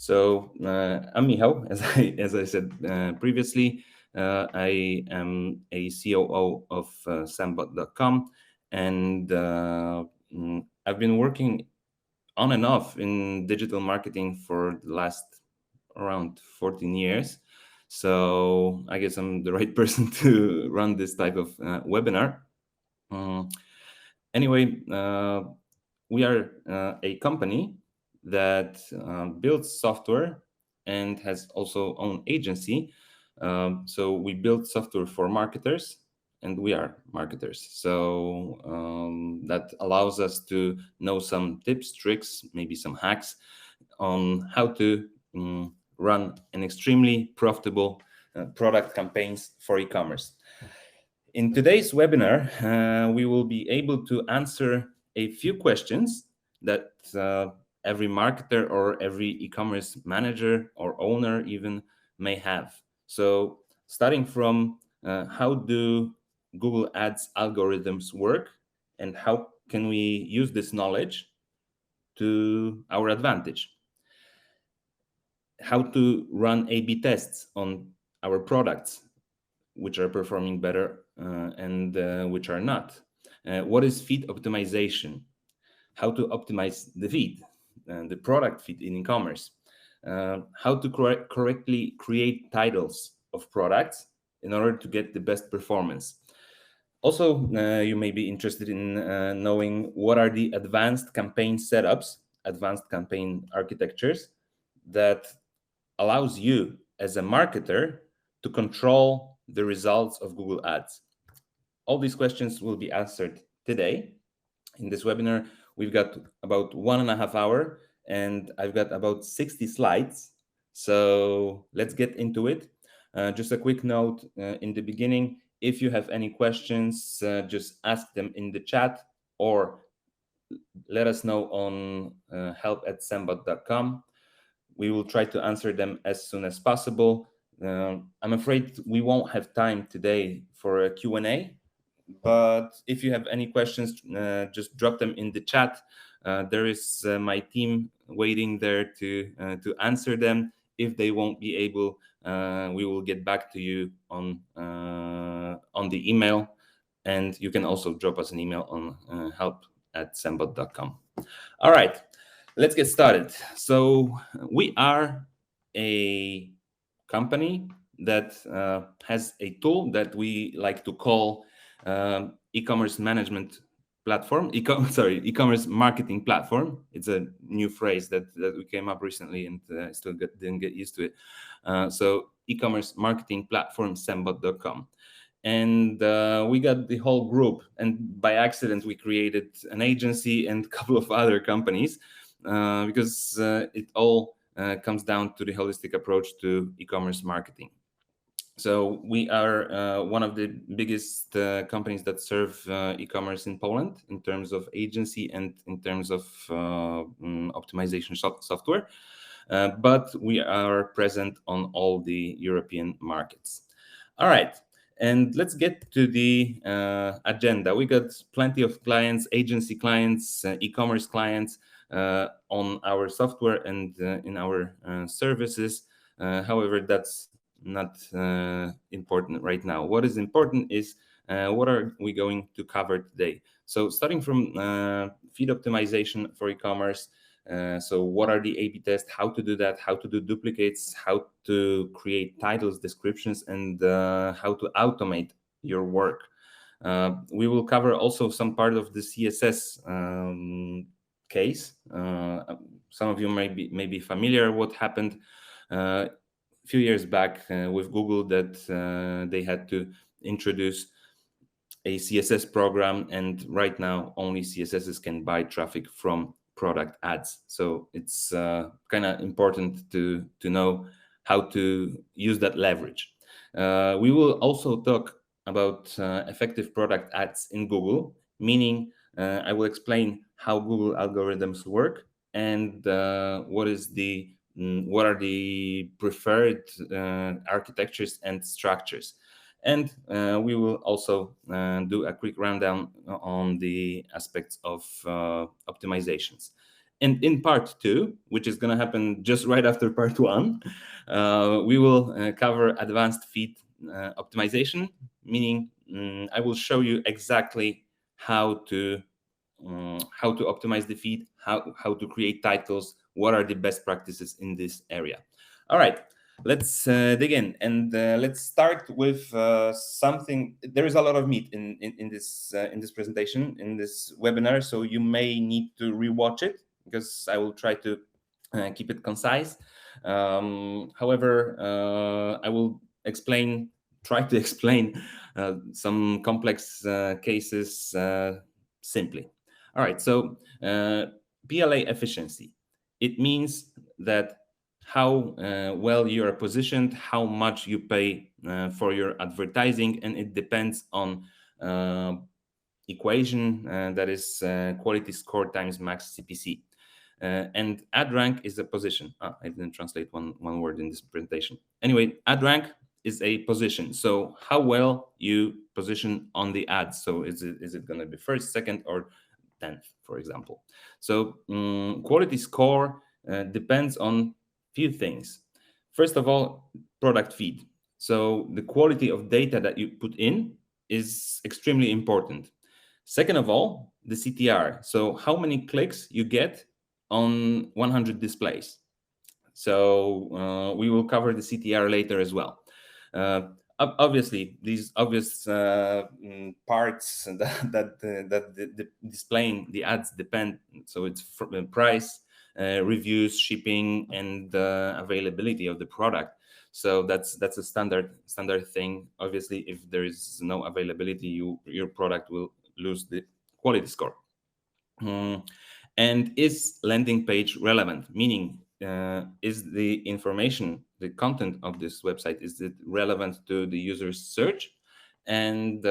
So I'm Michał, as I said previously. I am a COO of Sembot.com, and I've been working on and off in digital marketing for the last around 14 years. So I guess I'm the right person to run this type of webinar. Um, anyway, we are a company that builds software and has also own agency. So we build software for marketers, and we are marketers. So that allows us to know some tips, tricks, maybe some hacks on how to run an extremely profitable product campaigns for e-commerce. In today's webinar, we will be able to answer a few questions that every marketer or every e-commerce manager or owner even may have. So starting from how do Google Ads algorithms work, and how can we use this knowledge to our advantage? How to run A/B tests on our products, which are performing better and which are not. What is feed optimization? How to optimize the feed, the product feed in e-commerce. How to correctly create titles of products in order to get the best performance. Also, you may be interested in knowing what are the advanced campaign setups, advanced campaign architectures that allows you as a marketer to control the results of Google Ads. All these questions will be answered today. In this webinar, we've got about 1.5 hours, and I've got about 60 slides. So let's get into it. Just a quick note in the beginning, if you have any questions, just ask them in the chat or let us know on help@sembot.com. We will try to answer them as soon as possible. I'm afraid we won't have time today for a Q&A, but if you have any questions, just drop them in the chat. There is my team waiting there to answer them. If they won't be able, we will get back to you on the email, and you can also drop us an email on help@sembot.com. All right. Let's get started. So we are a company that has a tool that we like to call e-commerce management platform, e-commerce marketing platform. It's a new phrase that we came up recently, and still didn't get used to it. So e-commerce marketing platform, Sembot.com. And we got the whole group, and by accident we created an agency and a couple of other companies because it all comes down to the holistic approach to e-commerce marketing. So we are one of the biggest companies that serve e-commerce in Poland in terms of agency and in terms of optimization software, but we are present on all the European markets. All right. And let's get to the agenda. We got plenty of clients, agency clients, e-commerce clients on our software and in our services. However, that's not important right now. What is important is what are we going to cover today? So starting from feed optimization for e-commerce. So what are the A/B tests, how to do that, how to do duplicates, how to create titles, descriptions, and how to automate your work. We will cover also some part of the CSS case. Some of you may be familiar what happened a few years back with Google, that they had to introduce a CSS program, and right now only CSSs can buy traffic from product ads. So it's kind of important to know how to use that leverage. We will also talk about effective product ads in Google, meaning I will explain how Google algorithms work and what are the preferred architectures and structures. And we will also do a quick rundown on the aspects of optimizations. And in part 2, which is going to happen just right after part 1, we will cover advanced feed optimization, meaning I will show you exactly how to optimize the feed, how to create titles, what are the best practices in this area. All right, let's dig in, and let's start with something. There is a lot of meat in this presentation, in this webinar, so you may need to rewatch it because I will try to keep it concise. However, I will try to explain some complex cases simply. All right, so PLA efficiency. It means that how well you are positioned, how much you pay for your advertising, and it depends on equation that is quality score times max CPC. And AdRank is a position. I didn't translate one word in this presentation. Anyway, AdRank is a position. So how well you position on the ad. So is it going to be first, second, or 10th, for example? So quality score depends on few things. First of all, product feed. So the quality of data that you put in is extremely important. Second of all, the CTR. So how many clicks you get on 100 displays. So we will cover the CTR later as well. Obviously, these obvious parts that displaying the ads depend. So it's price, reviews, shipping, and availability of the product. So that's a standard thing. Obviously, if there is no availability, your product will lose the quality score. And is landing page relevant? Meaning, is the information, the content of this website, is it relevant to the user's search, and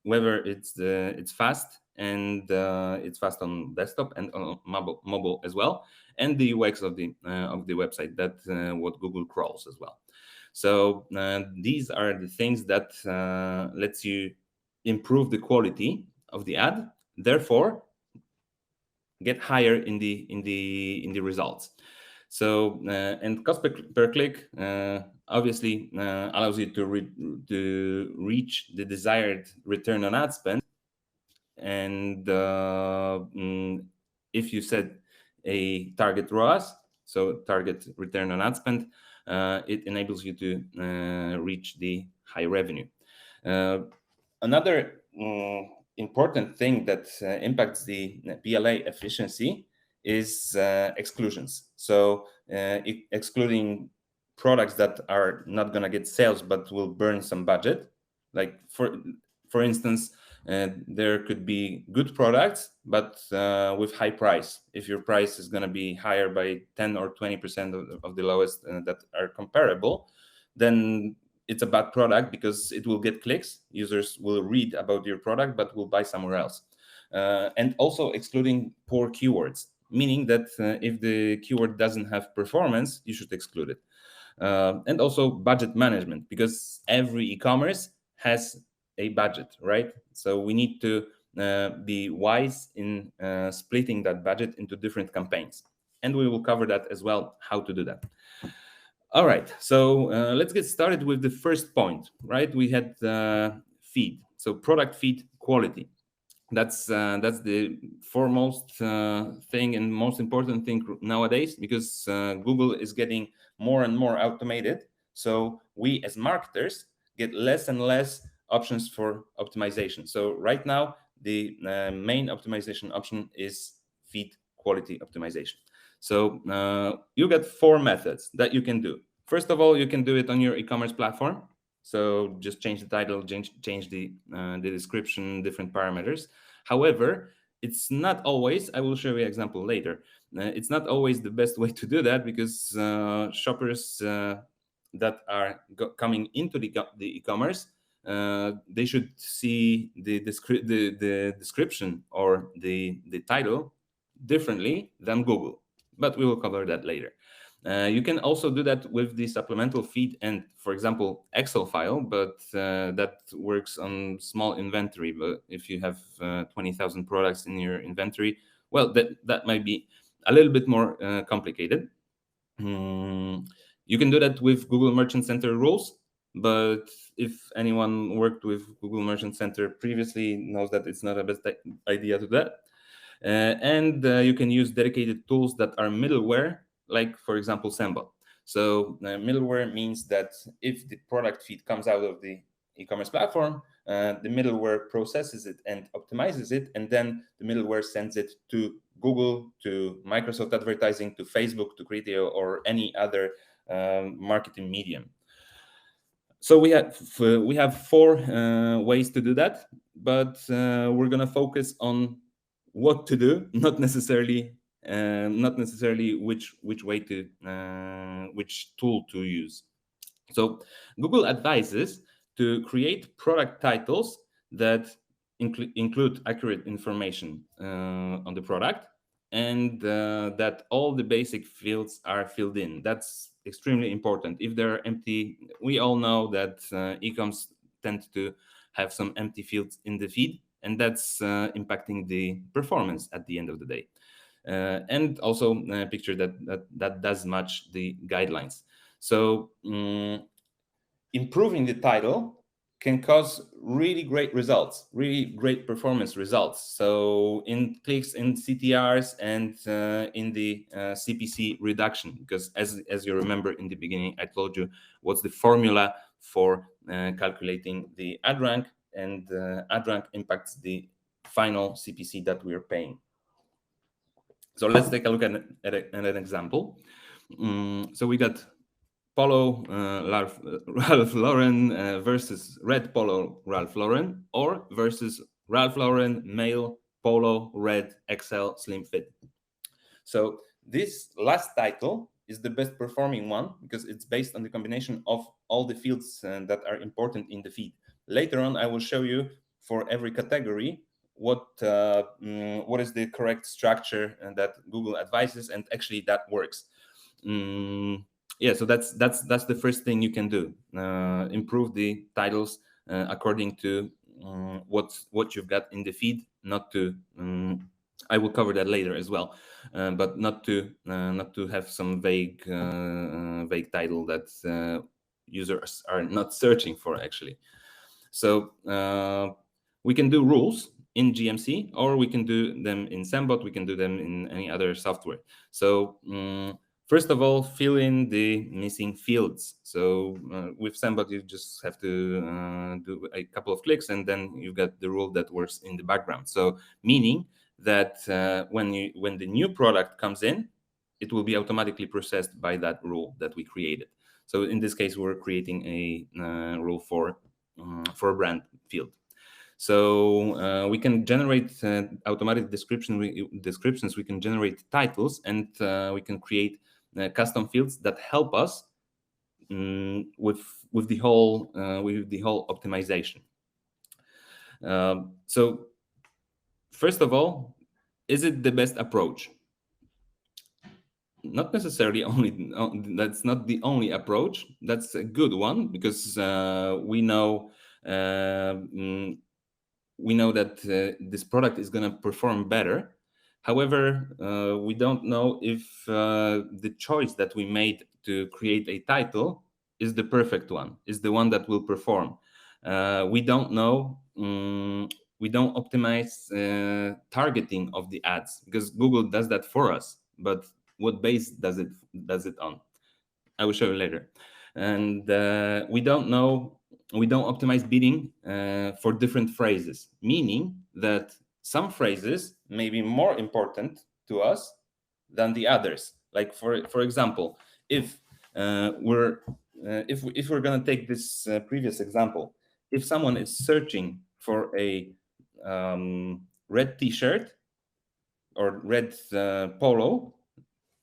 whether it's fast, and it's fast on desktop and on mobile as well, and the UX of the website, that what Google crawls as well. So these are the things that lets you improve the quality of the ad, therefore get higher in the results. So and cost per click obviously allows you to reach the desired return on ad spend. And if you set a target ROAS, so target return on ad spend, it enables you to reach the high revenue. Another important thing that impacts the PLA efficiency is exclusions. So excluding products that are not going to get sales but will burn some budget. Like for instance, there could be good products but with high price. If your price is going to be higher by 10 or 20% of the lowest that are comparable, then it's a bad product because it will get clicks. Users will read about your product but will buy somewhere else. And also excluding poor keywords, meaning that if the keyword doesn't have performance, you should exclude it. And also budget management, because every e-commerce has a budget, right? So we need to be wise in splitting that budget into different campaigns. And we will cover that as well, how to do that. All right, so let's get started with the first point, right? We had feed, so product feed quality. That's the foremost thing and most important thing nowadays, because Google is getting more and more automated. So we as marketers get less and less options for optimization. So right now, the main optimization option is feed quality optimization. So you get 4 methods that you can do. First of all, you can do it on your e-commerce platform. So just change the title, change the description, different parameters. However, it's not always, I will show you an example later, it's not always the best way to do that, because shoppers that are coming into the e-commerce, they should see the description or the title differently than Google. But we will cover that later. You can also do that with the supplemental feed and, for example, Excel file, but that works on small inventory. But if you have 20,000 products in your inventory, well, that might be a little bit more complicated. You can do that with Google Merchant Center rules, but if anyone worked with Google Merchant Center previously knows that it's not a best idea to that. And you can use dedicated tools that are middleware, like for example Sembot. So middleware means that if the product feed comes out of the e-commerce platform, the middleware processes it and optimizes it, and then the middleware sends it to Google, to Microsoft Advertising, to Facebook, to Criteo, or any other marketing medium. So we have four ways to do that, but we're gonna focus on what to do, not necessarily which way to which tool to use. So Google advises to create product titles that include accurate information on the product, and that all the basic fields are filled in. That's extremely important. If they're empty, we all know that e-coms tend to have some empty fields in the feed, and that's impacting the performance at the end of the day. And also a picture that does match the guidelines. So improving the title can cause really great results, really great performance results. So in clicks, in CTRs, and in the CPC reduction, because as you remember in the beginning, I told you what's the formula for calculating the ad rank, and ad rank impacts the final CPC that we are paying. So let's take a look at an example. So we got Polo Ralph Lauren versus red Polo Ralph Lauren, or versus Ralph Lauren male Polo red XL slim fit. So this last title is the best performing one because it's based on the combination of all the fields that are important in the feed. Later on, I will show you for every category what is the correct structure that Google advises, and actually that works. Yeah, so that's the first thing you can do. Improve the titles according to what you've got in the feed. Not to I will cover that later as well, but not to have some vague title that users are not searching for actually. So we can do rules in GMC, or we can do them in Sembot. We can do them in any other software. So first of all, fill in the missing fields. So with Sembot, you just have to do a couple of clicks, and then you've got the rule that works in the background. So meaning that when the new product comes in, it will be automatically processed by that rule that we created. So in this case, we're creating a rule for a brand field. So we can generate automatic descriptions. We can generate titles, and we can create custom fields that help us with the whole optimization. So first of all, is it the best approach? Not necessarily only. That's not the only approach. That's a good one because we know that this product is going to perform better. However, we don't know if the choice that we made to create a title is the perfect one, is the one that will perform. We don't know. We don't optimize targeting of the ads because Google does that for us. But what base does it on? I will show you later. And we don't know. We don't optimize bidding for different phrases, meaning that some phrases may be more important to us than the others. Like for example, if we're going to take this previous example, if someone is searching for a red T-shirt or red polo,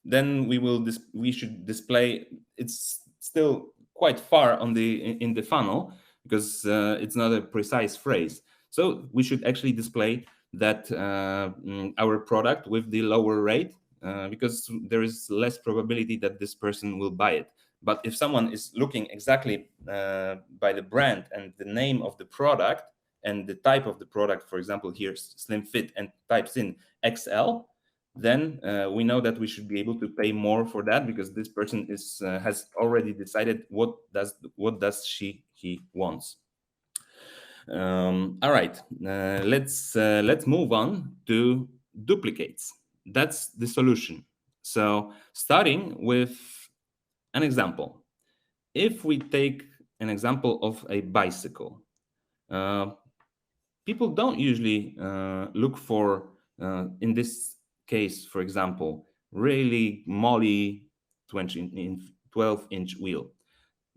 then we should display. It's still quite far in the funnel because it's not a precise phrase. So we should actually display that our product with the lower rate because there is less probability that this person will buy it. But if someone is looking exactly by the brand and the name of the product and the type of the product, for example, here slim fit, and types in XL, then we know that we should be able to pay more for that, because this person has already decided what does he wants. All right, let's move on to duplicates. That's the solution. So starting with an example, if we take an example of a bicycle, uh, people don't usually look for, in this case, for example, really molly 12-inch wheel.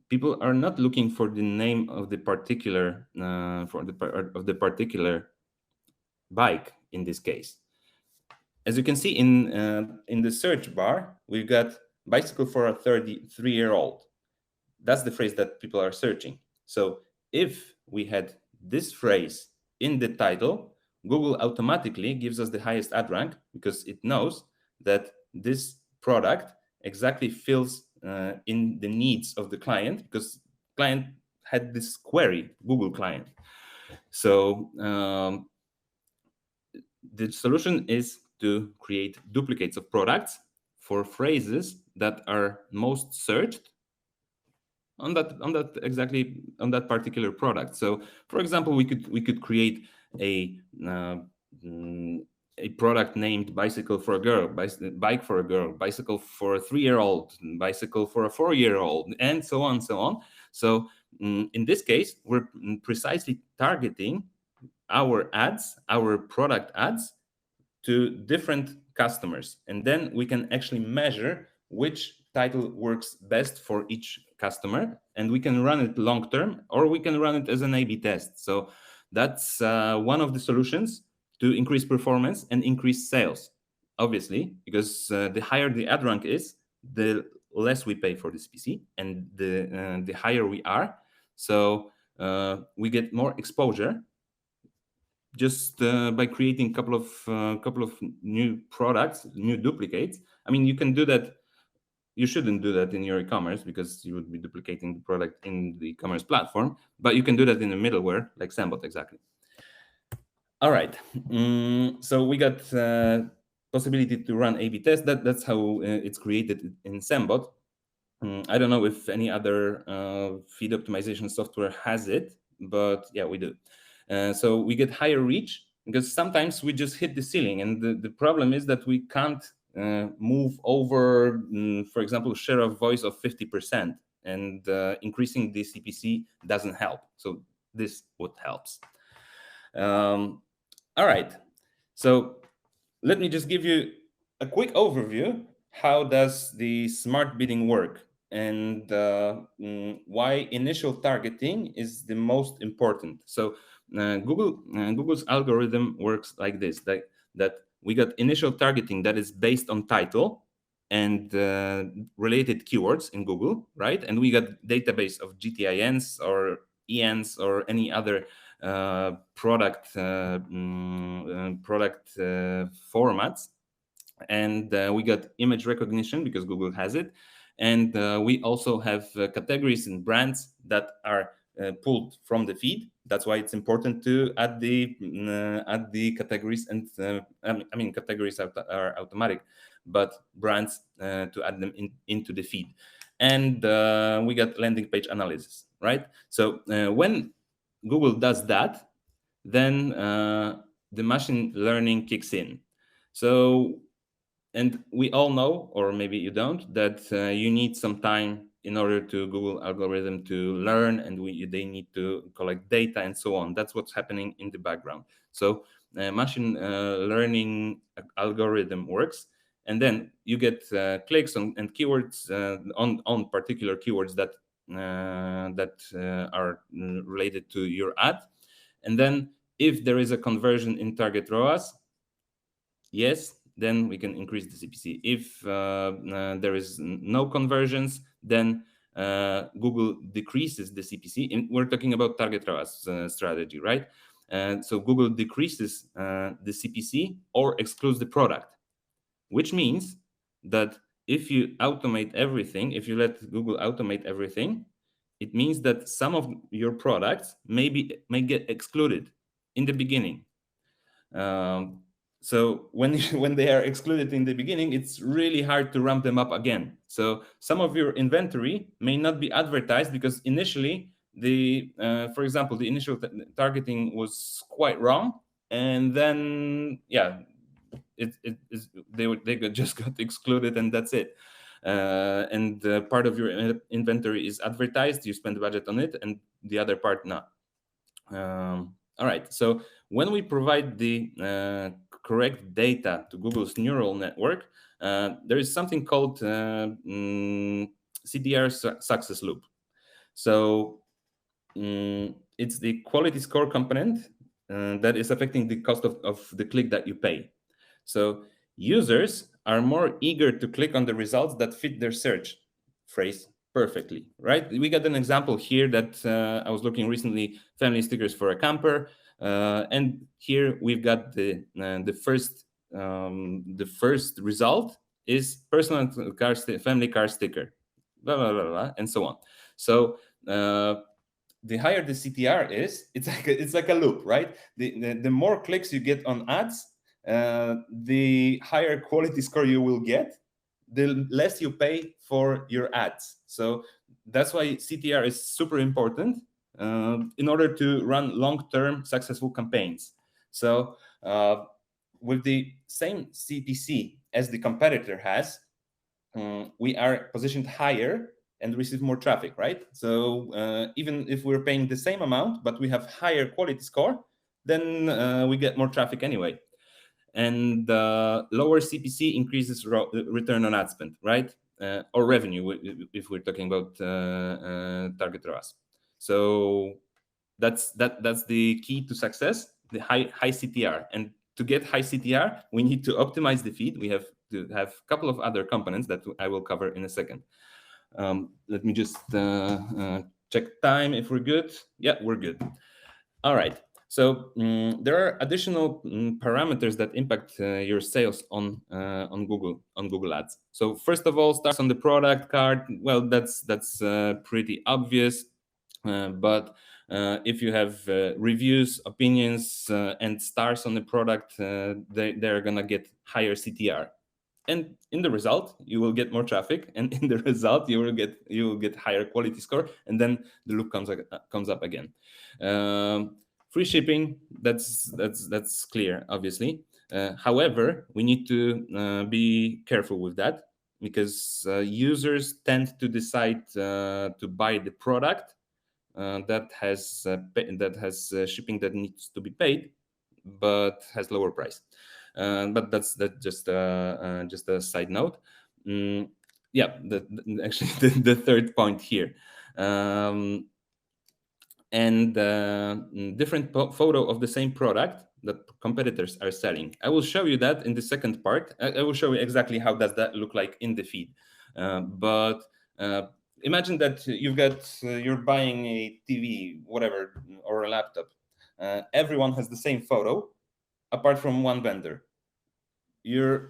People are not looking for the name of the particular of the particular bike in this case. As you can see in the search bar, we've got bicycle for a 33-year-old. That's the phrase that people are searching. So if we had this phrase in the title, Google automatically gives us the highest ad rank, because it knows that this product exactly fills in the needs of the client, because client had this query, Google client. So the solution is to create duplicates of products for phrases that are most searched on that particular product. So for example, we could create a a product named bicycle for a girl, bike for a girl, bicycle for a 3-year-old, bicycle for a 4-year-old, and so on, so on. So in this case, we're precisely targeting our ads, our product ads, to different customers, and then we can actually measure which title works best for each customer, and we can run it long term, or we can run it as an A/B test. So that's one of the solutions to increase performance and increase sales, obviously, because the higher the ad rank is, the less we pay for this PC, and the higher we are, so we get more exposure just by creating a couple of new products, new duplicates. I mean, you can do that. You shouldn't do that in your e-commerce, because you would be duplicating the product in the e-commerce platform. But you can do that in a middleware like Sembot, exactly. All right. So we got possibility to run A/B test. That's how it's created in Sembot. I don't know if any other feed optimization software has it, but yeah, we do. So we get higher reach, because sometimes we just hit the ceiling, and the problem is that we can't move over, for example, share of voice of 50%, and increasing the CPC doesn't help. So this what helps. All right. So let me just give you a quick overview. How does the smart bidding work, and why initial targeting is the most important? So Google's algorithm works like this: that we got initial targeting that is based on title and related keywords in Google, right? And we got database of GTINs or ENs or any other product formats, and we got image recognition because Google has it, and we also have categories and brands that are pulled from the feed. That's why it's important to add the categories, and I mean categories are automatic, but brands to add them into the feed. And we got landing page analysis, right? So when Google does that, then the machine learning kicks in. So, and we all know, or maybe you don't, that you need some time in order to Google algorithm to learn, and they need to collect data and so on. That's what's happening in the background. So machine learning algorithm works, and then you get clicks and keywords on particular keywords that are related to your ad. And then if there is a conversion in target ROAS, yes, then we can increase the CPC. If there is no conversions, then Google decreases the CPC. And we're talking about target ROAS strategy, right? So Google decreases the CPC or excludes the product, which means that if you automate everything, if you let Google automate everything, it means that some of your products may get excluded in the beginning. So when when they are excluded in the beginning, it's really hard to ramp them up again. So some of your inventory may not be advertised because initially for example, the initial targeting was quite wrong, and then they just got excluded, and that's it. And part of your inventory is advertised, you spend budget on it, and the other part not. All right, so when we provide the correct data to Google's neural network, there is something called CTR success loop. So it's the quality score component that is affecting the cost of the click that you pay. So users are more eager to click on the results that fit their search phrase perfectly, right? We got an example here that I was looking recently, family stickers for a camper. And here we've got the first result is personal family car sticker, blah, blah, blah, blah, and so on. So the higher the CTR is, it's like a loop, right? The more clicks you get on ads, the higher quality score you will get, the less you pay for your ads. So that's why CTR is super important in order to run long-term successful campaigns. So with the same CPC as the competitor has, we are positioned higher and receive more traffic, right? So even if we're paying the same amount, but we have higher quality score, then we get more traffic anyway. And lower CPC increases return on ad spend, right? Or revenue, if we're talking about target ROAS. So that's the key to success, the high CTR. And to get high CTR, we need to optimize the feed. We have to have a couple of other components that I will cover in a second. Let me just check time if we're good. Yeah, we're good. All right. So there are additional parameters that impact your sales on Google Ads. So first of all, stars on the product card. Well, that's pretty obvious. But if you have reviews, opinions, and stars on the product, they're gonna get higher CTR. And in the result, you will get more traffic, and in the result, you will get higher quality score, and then the loop comes up again. Free shipping, that's clear, obviously. However, we need to be careful with that because users tend to decide to buy the product that has shipping that needs to be paid, but has lower price. But that's just a side note. Actually, the third point here. And different photo of the same product that competitors are selling. I will show you that in the second part. I will show you exactly how does that look like in the feed. But imagine that you're buying a TV, whatever, or a laptop. Everyone has the same photo, apart from one vendor. You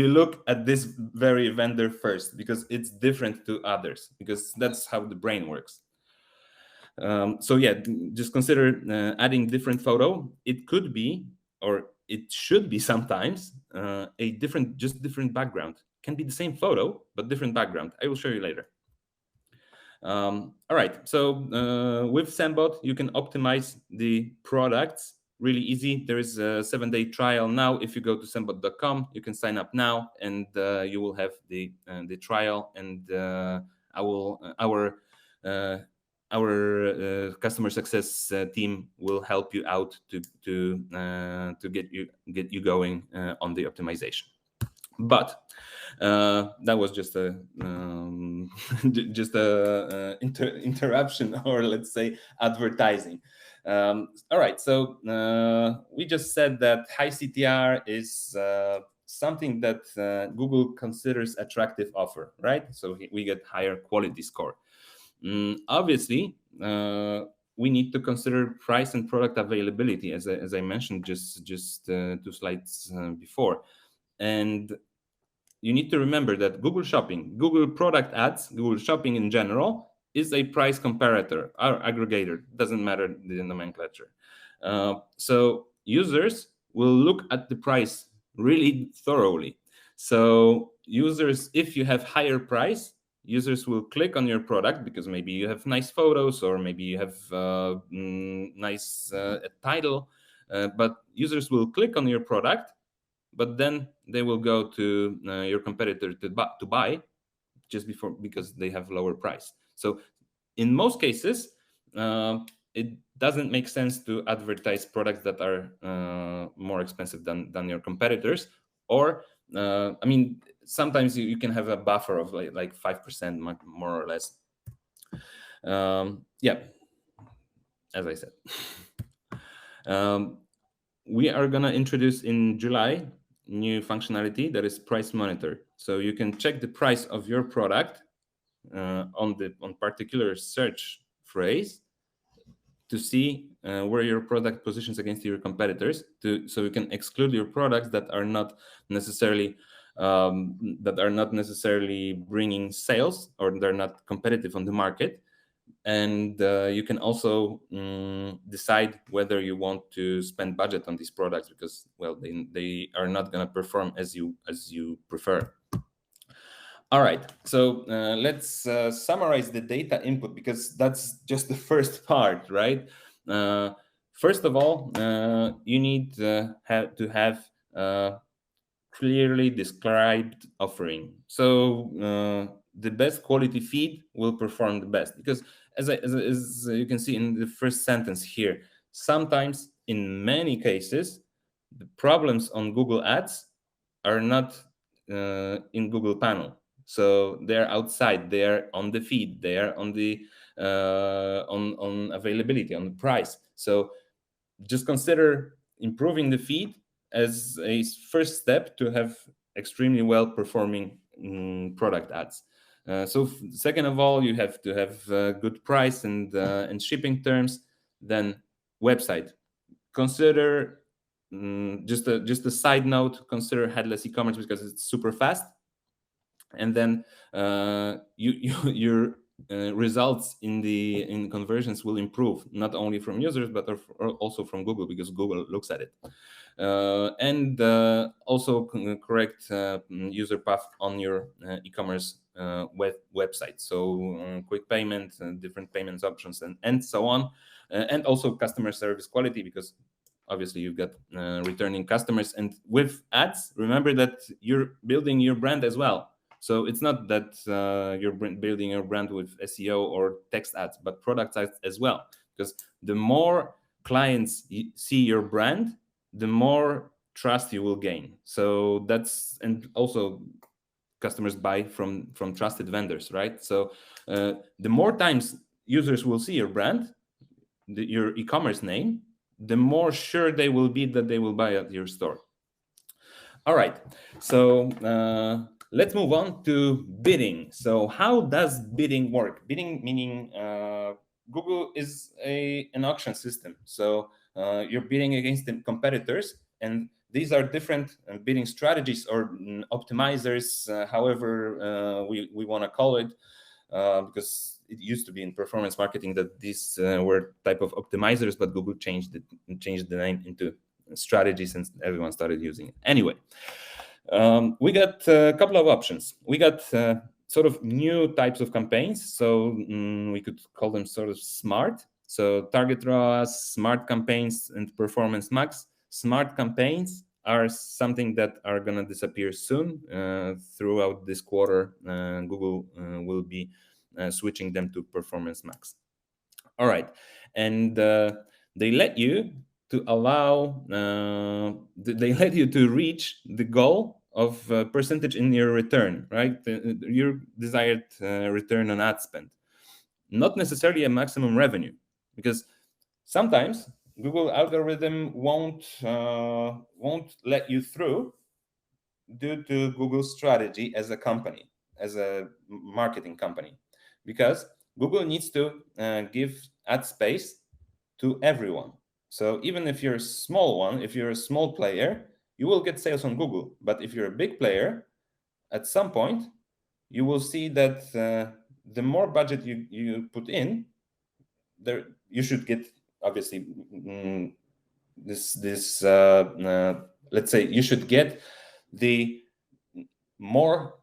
look at this very vendor first because it's different to others, because that's how the brain works. So yeah, just consider adding different photo. It could be, or it should be sometimes, a different background. Can be the same photo, but different background. I will show you later. All right, so with Sembot, you can optimize the products really easy. There is a 7-day trial now. If you go to sembot.com, you can sign up now, and you will have the trial. And our customer success team will help you out to get you going on the optimization. But that was just a interruption, or let's say advertising. All right, so we just said that high CTR is something that Google considers attractive offer, right? So we get higher quality score. Obviously, we need to consider price and product availability, as I mentioned just 2 slides before. And you need to remember that Google Shopping, Google Product Ads, Google Shopping in general, is a price comparator or aggregator. Doesn't matter the nomenclature. So users will look at the price really thoroughly. So users, if you have higher price, users will click on your product because maybe you have nice photos or maybe you have nice title, but users will click on your product, but then they will go to your competitor to buy just before because they have lower price. So in most cases, it doesn't make sense to advertise products that are more expensive than your competitors. Or I mean, sometimes you can have a buffer of like 5% more or less. Yeah, as I said. We are gonna introduce in July new functionality that is price monitor. So you can check the price of your product on particular search phrase to see where your product positions against your competitors, so you can exclude your products that are not necessarily bringing sales, or they're not competitive on the market. And you can also decide whether you want to spend budget on these products because, well, they are not going to perform as you prefer. All right, so let's summarize the data input, because that's just the first part, right? First of all, you need to have clearly described offering. So the best quality feed will perform the best, because as you can see in the first sentence here, sometimes in many cases the problems on Google Ads are not in Google panel. So they're outside, they're on the feed, they're on the on availability, on the price. So just consider improving the feed as a first step to have extremely well performing product ads. So second of all, you have to have good price and shipping terms. Then website. Consider just a side note. Consider headless e-commerce because it's super fast, and then your results in conversions will improve, not only from users but also from Google, because Google looks at it. And also correct user path on your e-commerce website. So quick payment, different payments options, and so on. And also customer service quality, because obviously you've got returning customers. And with ads, remember that you're building your brand as well. So it's not that you're building your brand with SEO or text ads, but product ads as well. Because the more clients see your brand, the more trust you will gain. So that's, and also customers buy from trusted vendors, right? So the more times users will see your brand, your e-commerce name, the more sure they will be that they will buy at your store. All right, so let's move on to bidding. So how does bidding work? Bidding meaning Google is an auction system. So you're bidding against the competitors, and these are different bidding strategies or optimizers, however we want to call it, because it used to be in performance marketing that these were type of optimizers, but Google changed the name into strategies and everyone started using it. Anyway, we got a couple of options. We got sort of new types of campaigns. So we could call them sort of smart. So target ROAS, smart campaigns, and performance max. Smart campaigns are something that are going to disappear soon. Throughout this quarter, Google will be switching them to performance max. All right, and they let you to allow they let you to reach the goal of percentage in your return, right? Your desired return on ad spend, not necessarily a maximum revenue, because sometimes Google algorithm won't let you through due to Google's strategy as a company, as a marketing company, because Google needs to give ad space to everyone. So even if you're a small one, if you're a small player, you will get sales on Google. But if you're a big player, at some point, you will see that the more budget you put in, there you should get obviously this let's say you should get the more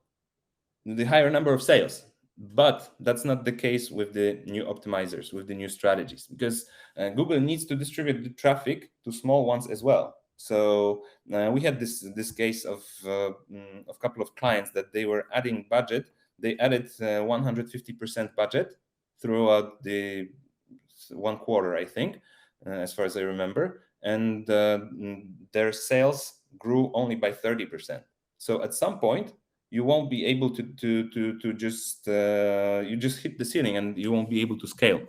the higher number of sales. But that's not the case with the new optimizers, with the new strategies, because Google needs to distribute the traffic to small ones as well. So we had this case of a couple of clients that they were adding budget. They added 150% budget throughout the 1 quarter, I think, as far as I remember, and their sales grew only by 30%. So at some point, you won't be able to just you just hit the ceiling and you won't be able to scale.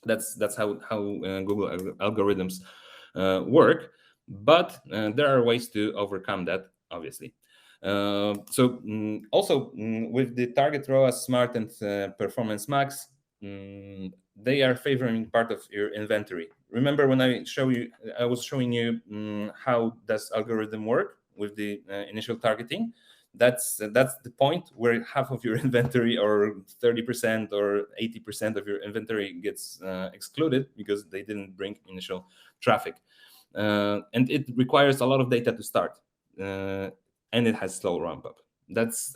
That's how Google algorithms work. But there are ways to overcome that, obviously. Also with the target ROAS, Smart, and Performance Max, they are favoring part of your inventory. Remember when I was showing you how does algorithm work with the initial targeting. That's the point where half of your inventory, or 30% or 80% of your inventory, gets excluded because they didn't bring initial traffic, and it requires a lot of data to start, and it has slow ramp up.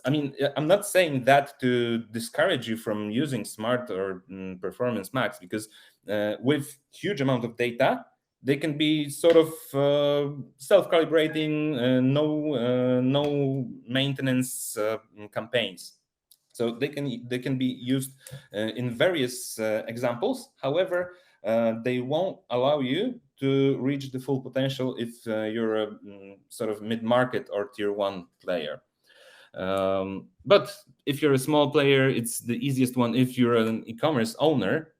I'm not saying that to discourage you from using Smart or Performance Max, because with huge amount of data, they can be sort of self-calibrating, no maintenance campaigns. So they can be used in various examples. However, they won't allow you to reach the full potential if you're a sort of mid-market or tier 1 player. But if you're a small player, it's the easiest one. If you're an e-commerce owner,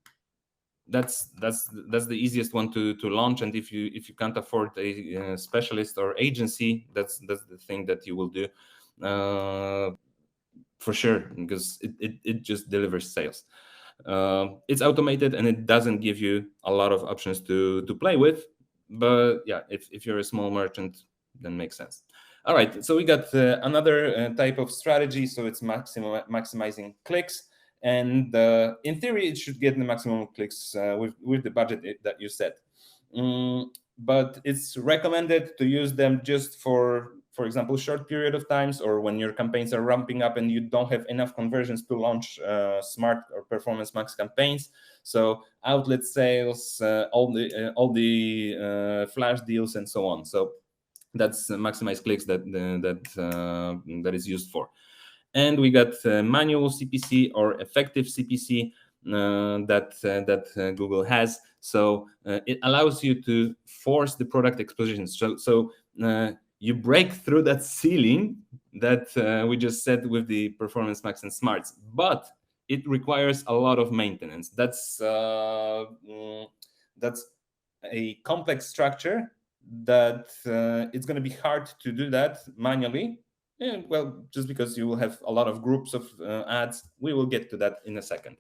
that's the easiest one to launch. And if you can't afford a specialist or agency, that's the thing that you will do for sure, because it just delivers sales. It's automated and it doesn't give you a lot of options to play with. But yeah, if you're a small merchant, then makes sense. All right, so we got another type of strategy. So it's maximizing clicks. And in theory, it should get the maximum clicks with the budget that you set. But it's recommended to use them just for example, short period of times, or when your campaigns are ramping up and you don't have enough conversions to launch Smart or Performance Max campaigns. So outlet sales, all the flash deals, and so on. So that's maximize clicks that is used for. And we got manual CPC or effective CPC that Google has. So it allows you to force the product exposition. So you break through that ceiling that we just said with the Performance Max and Smarts, but it requires a lot of maintenance. That's a complex structure that it's going to be hard to do that manually. Yeah, well, just because you will have a lot of groups of ads. We will get to that in a second.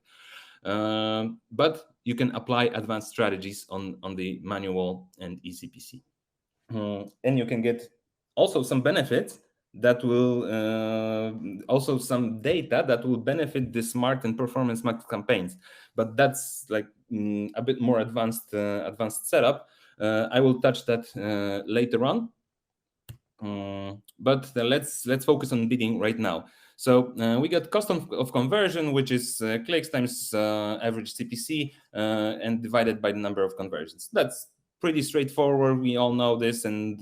But you can apply advanced strategies on the manual and eCPC. And you can get also some benefits that will also some data that will benefit the Smart and Performance Max campaigns. But that's like a bit more advanced setup. I will touch that later on. But let's focus on bidding right now. So we got cost of conversion, which is clicks times average CPC and divided by the number of conversions. That's pretty straightforward. We all know this, and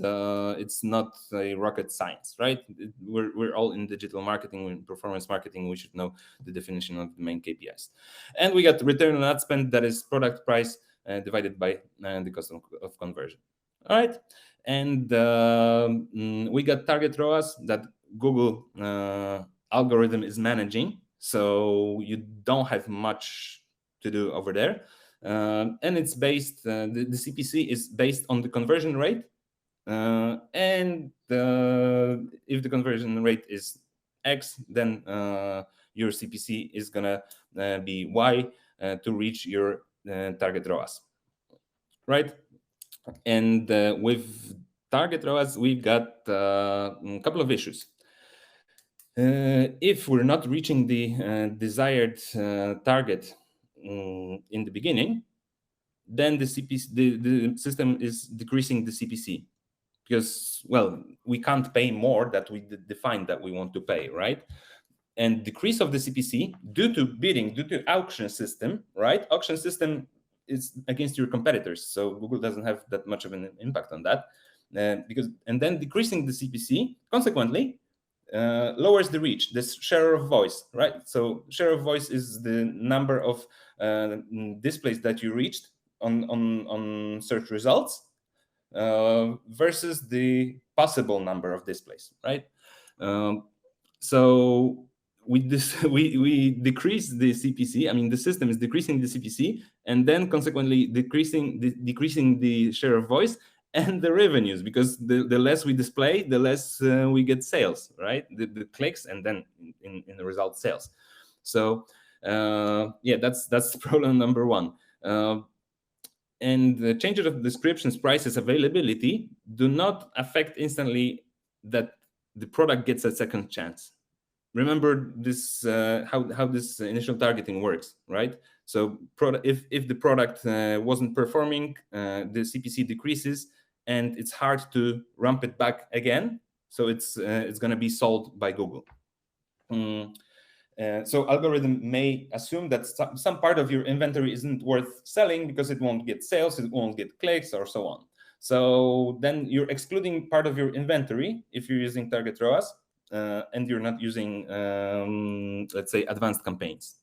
it's not a rocket science, right? We're all in digital marketing, in performance marketing. We should know the definition of the main KPIs. And we got return on ad spend, that is product price divided by the cost of conversion. All right. And we got target ROAS that Google algorithm is managing. So you don't have much to do over there. And it's based, the CPC is based on the conversion rate. And if the conversion rate is X, then your CPC is going to be Y to reach your target ROAS. Right? And with target ROAS, we've got a couple of issues. If we're not reaching the desired target in the beginning, then the the system is decreasing the CPC, because, well, we can't pay more that we defined that we want to pay, right? And decrease of the CPC due to bidding, due to auction system, right? Auction system is against your competitors, so Google doesn't have that much of an impact on that. And then decreasing the CPC consequently lowers the reach, this share of voice, right? So share of voice is the number of displays that you reached on search results versus the possible number of displays, right? So we decrease the CPC. I mean, the system is decreasing the CPC, and then consequently decreasing the share of voice and the revenues, because the less we display, the less we get sales, right? The clicks, and then in the result, sales. So yeah, that's problem number one. And the changes of descriptions, prices, availability do not affect instantly that the product gets a second chance. Remember this, how this initial targeting works, right? So if the product wasn't performing, the CPC decreases, and it's hard to ramp it back again. So it's going to be sold by Google. So algorithm may assume that some part of your inventory isn't worth selling because it won't get sales, it won't get clicks, or so on. So then you're excluding part of your inventory if you're using target ROAS, and you're not using, let's say, advanced campaigns.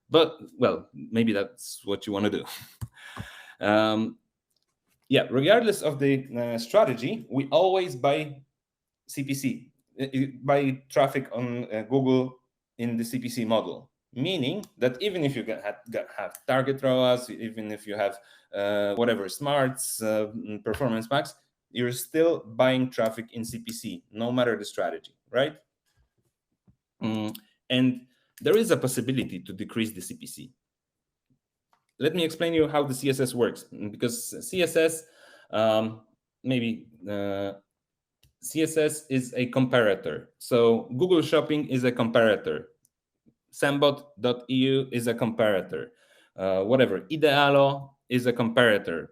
But, well, maybe that's what you want to do. Yeah, regardless of the strategy, we always buy CPC, buy traffic on Google in the CPC model, meaning that even if you have target ROAS, even if you have whatever smarts, performance max, you're still buying traffic in CPC, no matter the strategy, right? And there is a possibility to decrease the CPC. Let me explain you how the CSS works, because CSS, CSS is a comparator. So Google Shopping is a comparator. Sembot.eu is a comparator. Whatever, Idealo is a comparator.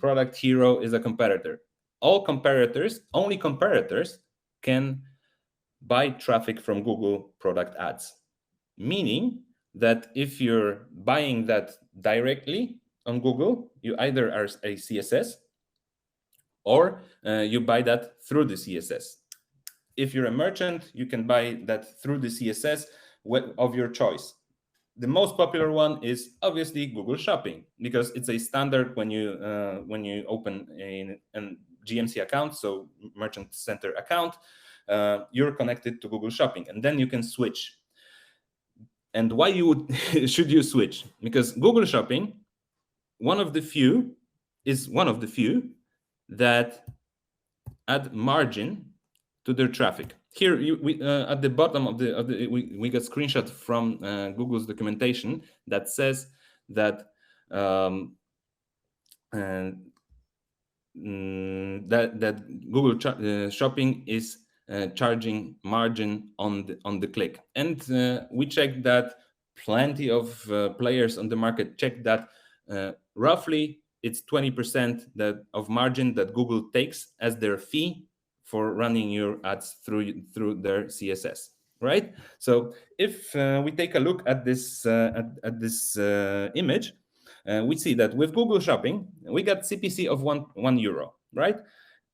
Product Hero is a comparator. Only comparators can buy traffic from Google product ads. Meaning that if you're buying that directly on Google, you either are a CSS or you buy that through the CSS. If you're a merchant, you can buy that through the CSS of your choice. The most popular one is obviously Google Shopping, because it's a standard when you open a GMC account, so Merchant Center account, you're connected to Google Shopping, and then you can switch. And why should you switch? Because Google Shopping, one of the few that add margin to their traffic. Here, at the bottom of we got screenshot from Google's documentation that says that that Google Shopping is charging margin on the click, and we checked that. Plenty of players on the market checked that. Roughly, it's 20% of margin that Google takes as their fee for running your ads through their CSS, right? So if we take a look at this image, we see that with Google Shopping, we got CPC of €1, right?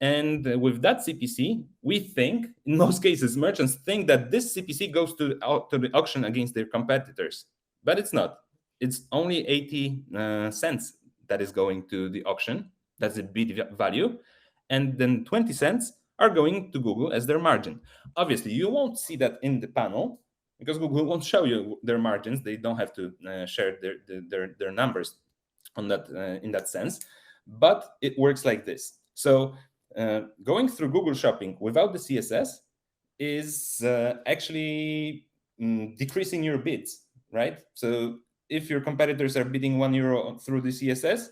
And with that CPC, we think, in most cases, merchants think that this CPC goes to the auction against their competitors, but it's not. It's only 80 cents that is going to the auction. That's the bid value. And then 20 cents are going to Google as their margin. Obviously, you won't see that in the panel because Google won't show you their margins. They don't have to share their numbers on that in that sense. But it works like this. So going through Google Shopping without the CSS is actually decreasing your bids, right? So if your competitors are bidding €1 through the CSS,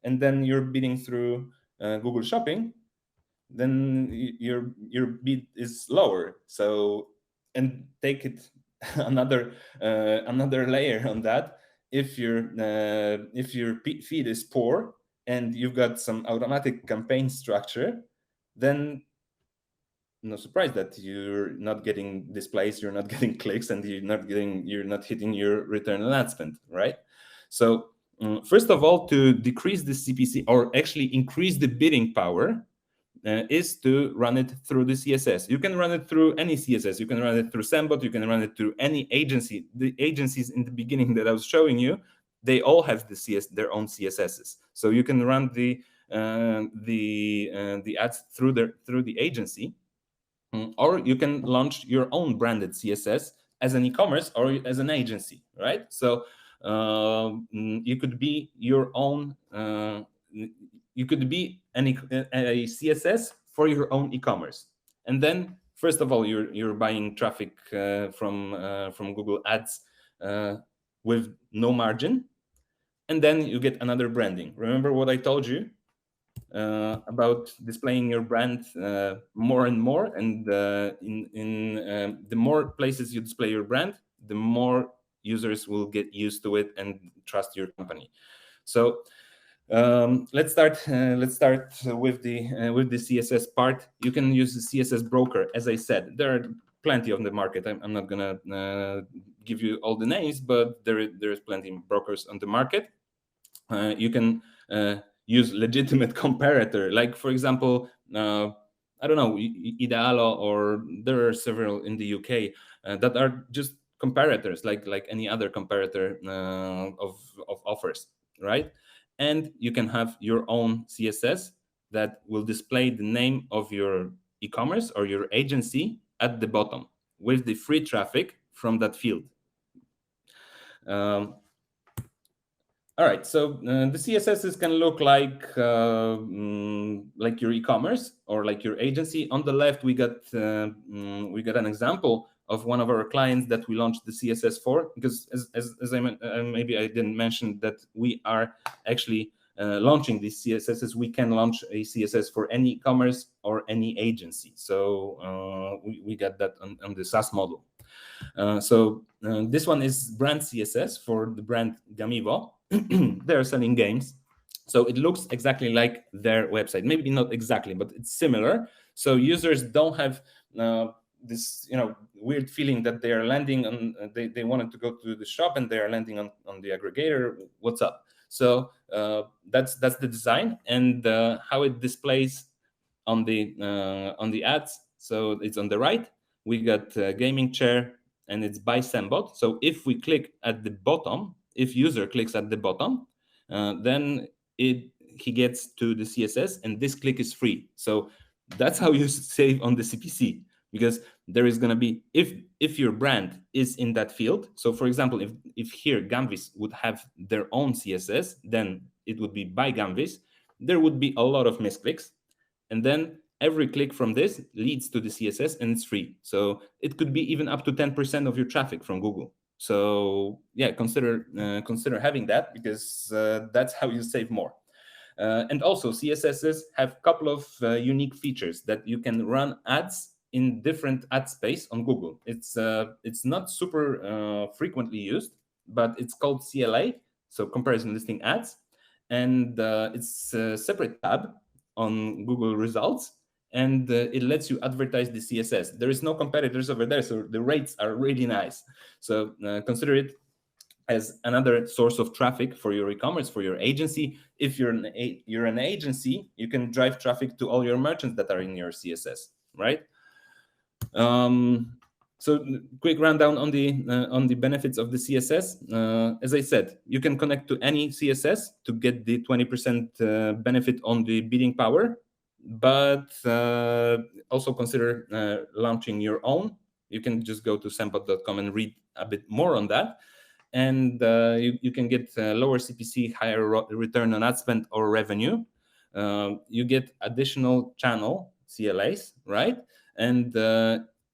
and then you're bidding through Google Shopping, then your bid is lower. So, and take it another layer on that if your feed is poor and you've got some automatic campaign structure, then no surprise that you're not getting displays, you're not getting clicks, and you're not hitting your return on ad spend, right? So first of all, to decrease the CPC or actually increase the bidding power, is to run it through the CSS. You can run it through any CSS. You can run it through Sembot. You can run it through any agency. The agencies in the beginning that I was showing you, they all have their own CSSs. So you can run the ads through the agency, or you can launch your own branded CSS as an e-commerce or as an agency, right? So you could be your own. You could be a CSS for your own e-commerce, and then first of all, you're buying traffic from Google Ads with no margin, and then you get another branding. Remember what I told you about displaying your brand more and more, and the more places you display your brand, the more users will get used to it and trust your company. So let's start with the CSS part. You can use the CSS broker. As I said, there are plenty on the market. I'm not gonna give you all the names, but there's plenty of brokers on the market. You can use legitimate comparator, like for example, I don't know, Idealo, or there are several in the UK that are just comparators, like any other comparator of offers, right? And you can have your own CSS that will display the name of your e-commerce or your agency at the bottom with the free traffic from that field. All right, so the CSSs can look like your e-commerce or like your agency. On the left, we got an example of one of our clients that we launched the CSS for, because as I maybe I didn't mention that we are actually launching these CSSs. We can launch a CSS for any e-commerce or any agency. So we got that on the SaaS model. So this one is brand CSS for the brand Gamivo. They're selling games, so it looks exactly like their website. Maybe not exactly, but it's similar. So users don't have this weird feeling that they are landing on. They wanted to go to the shop and they are landing on the aggregator. What's up? So that's the design and how it displays on the ads. So it's on the right. We got gaming chair, and it's by Sembot. So if we click at the bottom, if user clicks at the bottom, then he gets to the CSS, and this click is free. So that's how you save on the CPC, because there is going to be, if your brand is in that field. So for example, if here Gamvis would have their own CSS, then it would be by Gamvis. There would be a lot of misclicks, and then every click from this leads to the CSS, and it's free. So it could be even up to 10% of your traffic from Google. So yeah, consider having that, because that's how you save more. And also CSSs have a couple of unique features that you can run ads in different ad space on Google. It's not super frequently used, but it's called CLA, so comparison listing ads, and it's a separate tab on Google results, and it lets you advertise the CSS. There is no competitors over there, so the rates are really nice. So consider it as another source of traffic for your e-commerce, for your agency. If you're an agency, you can drive traffic to all your merchants that are in your CSS, right? So quick rundown on the benefits of the CSS. As I said, you can connect to any CSS to get the 20% benefit on the bidding power, but also consider launching your own. You can just go to sembot.com and read a bit more on that. And you can get lower CPC, higher return on ad spend or revenue. You get additional channel CLAs, right? And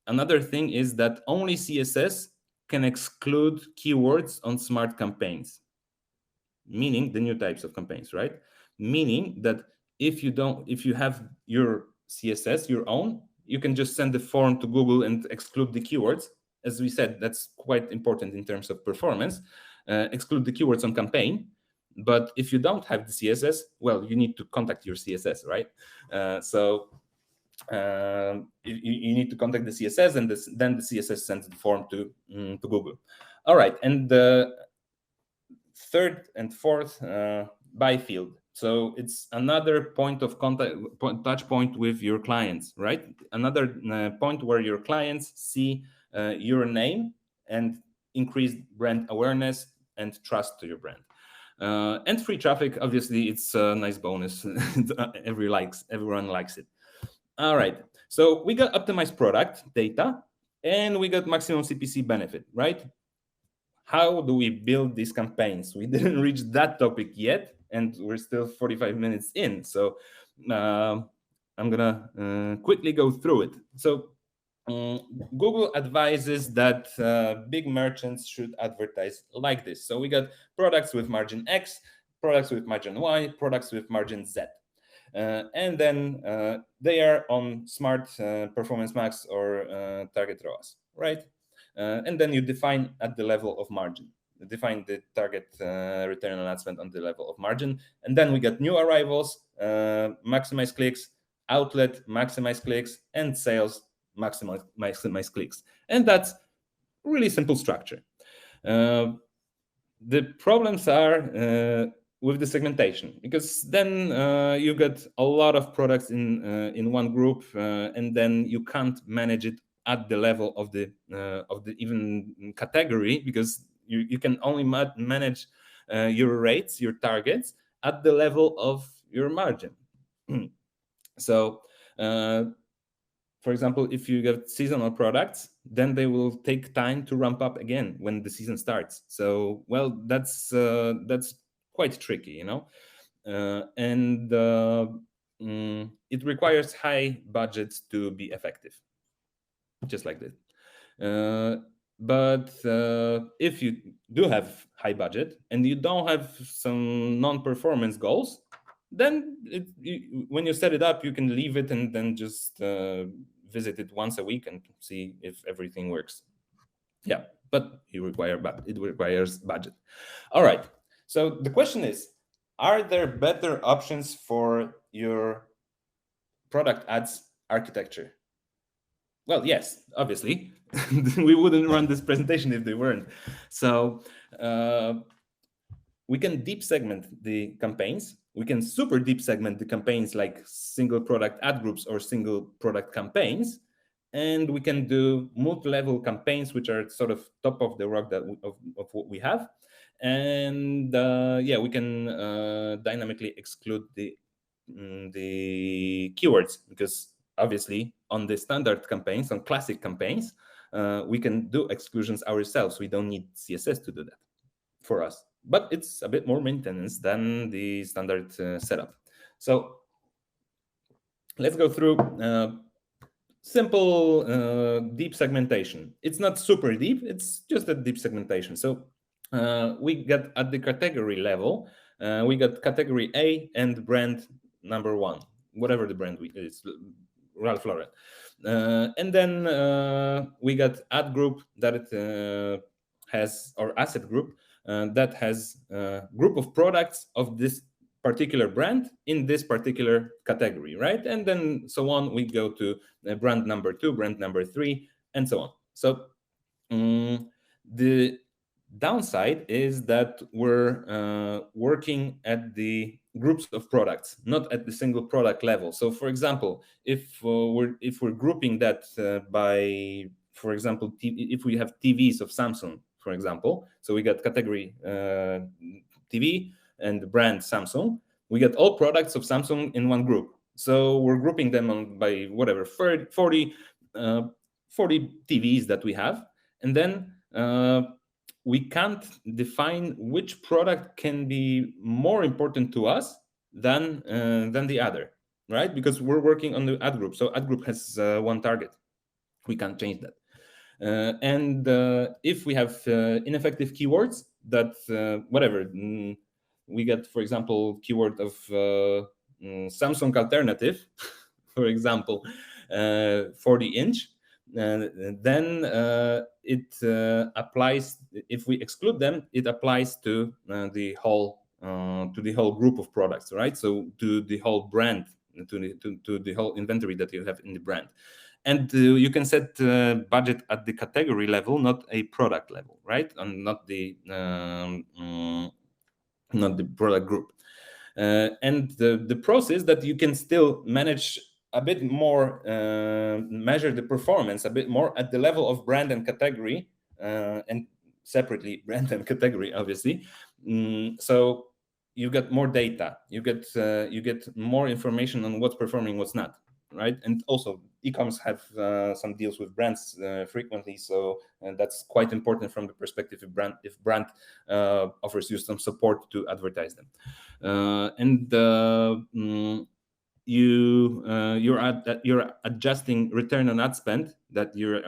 another thing is that only CSS can exclude keywords on smart campaigns, meaning the new types of campaigns, right? Meaning that if you have your CSS, your own, you can just send the form to Google and exclude the keywords. As we said, that's quite important in terms of performance. exclude the keywords on campaign. But if you don't have the CSS, well, you need to contact your CSS, right? You need to contact the CSS, and then the CSS sends the form to Google. All right, and the third and fourth, buy field. So it's another point of contact, touch point with your clients, right? Another point where your clients see your name and increase brand awareness and trust to your brand. And free traffic, obviously, it's a nice bonus. Everyone likes it. All right, so we got optimized product data, and we got maximum CPC benefit, right? How do we build these campaigns? We didn't reach that topic yet, and we're still 45 minutes in. So I'm gonna quickly go through it. So Google advises that big merchants should advertise like this. So we got products with margin X, products with margin Y, products with margin Z. And then they are on Smart, Performance Max, or Target ROAS, right? And then you define at the level of margin. Define the target return on ad spend on the level of margin. And then we got new arrivals, maximize clicks, outlet, maximize clicks, and sales, maximize clicks. And that's really simple structure. The problems are with the segmentation, because then you get a lot of products in one group, and then you can't manage it at the level of the even category, because you can only manage your rates, your targets at the level of your margin. So for example, if you get seasonal products, then they will take time to ramp up again when the season starts. So, well, that's quite tricky, you know, and it requires high budgets to be effective, just like this. But if you do have high budget and you don't have some non-performance goals, then when you set it up, you can leave it and then just visit it once a week and see if everything works. Yeah, but it requires budget. All right. So the question is, are there better options for your product ads architecture? Well, yes, obviously. We wouldn't run this presentation if they weren't. So we can deep segment the campaigns. We can super deep segment the campaigns like single product ad groups or single product campaigns. And we can do multi-level campaigns, which are sort of top of the rock of what we have. And yeah, we can dynamically exclude the keywords, because obviously on the standard campaigns, on classic campaigns, we can do exclusions ourselves. We don't need CSS to do that for us, but it's a bit more maintenance than the standard setup. So let's go through simple deep segmentation. It's not super deep, it's just a deep segmentation. So we got at the category level, we got category A and brand number one, whatever the brand is, Ralph Lauren. And then we got ad group that it has, or asset group that has a group of products of this particular brand in this particular category, right? And then so on, we go to brand number 2, brand number 3, and so on. So the downside is that we're working at the groups of products, not at the single product level. So for example, if we're grouping that by, for example, if we have TVs of Samsung, for example, so we got category TV and brand Samsung, we get all products of Samsung in one group. So we're grouping them by whatever 40 TVs that we have, and then we can't define which product can be more important to us than the other, right? Because we're working on the ad group, so ad group has one target. We can't change that. And if we have ineffective keywords that whatever, we get, for example, keyword of Samsung alternative, for example, 40-inch, then it applies. If we exclude them, it applies to the whole group of products, right? So to the whole brand, to the whole inventory that you have in the brand. And you can set budget at the category level, not a product level, right? And not the product group. And the process that you can still manage a bit more, measure the performance a bit more at the level of brand and category, and separately brand and category, obviously. So you get more data, you get more information on what's performing, what's not, right? And also e-coms have some deals with brands frequently, so that's quite important from the perspective of brand offers you some support to advertise them. You're adjusting return on ad spend that you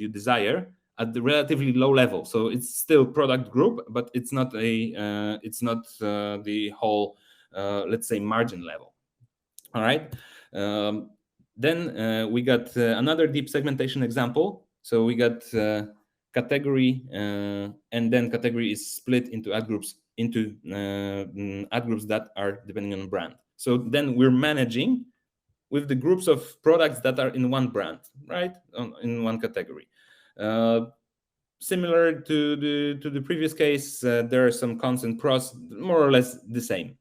desire at the relatively low level. So it's still product group, but it's not the whole let's say margin level. All right. Then we got another deep segmentation example. So we got category, and then category is split into ad groups that are depending on brand. So then we're managing with the groups of products that are in one brand, right, in one category. Similar to the previous case, there are some cons and pros, more or less the same,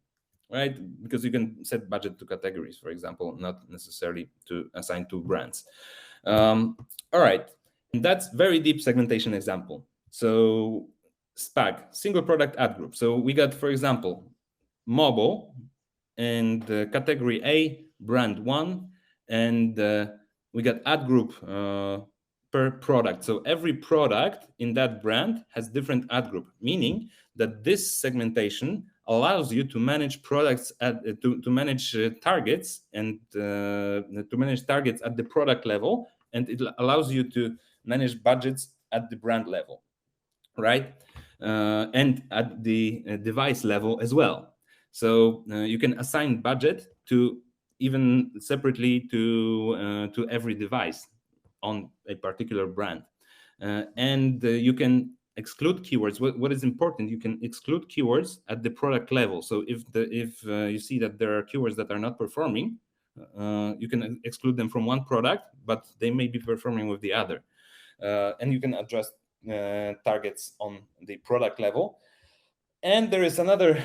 right? Because you can set budget to categories, for example, not necessarily to assign to brands. All right, and that's very deep segmentation example. So SPAG, single product ad group. So we got, for example, mobile and category A, brand 1, and we got ad group per product. So every product in that brand has different ad group, meaning that this segmentation allows you to manage products to manage targets and to manage targets at the product level, and it allows you to manage budgets at the brand level, right? And at the device level as well. So you can assign budget to even separately to every device on a particular brand, and you can exclude keywords. What is important? You can exclude keywords at the product level. So if you see that there are keywords that are not performing, you can exclude them from one product, but they may be performing with the other, and you can adjust targets on the product level. And there is another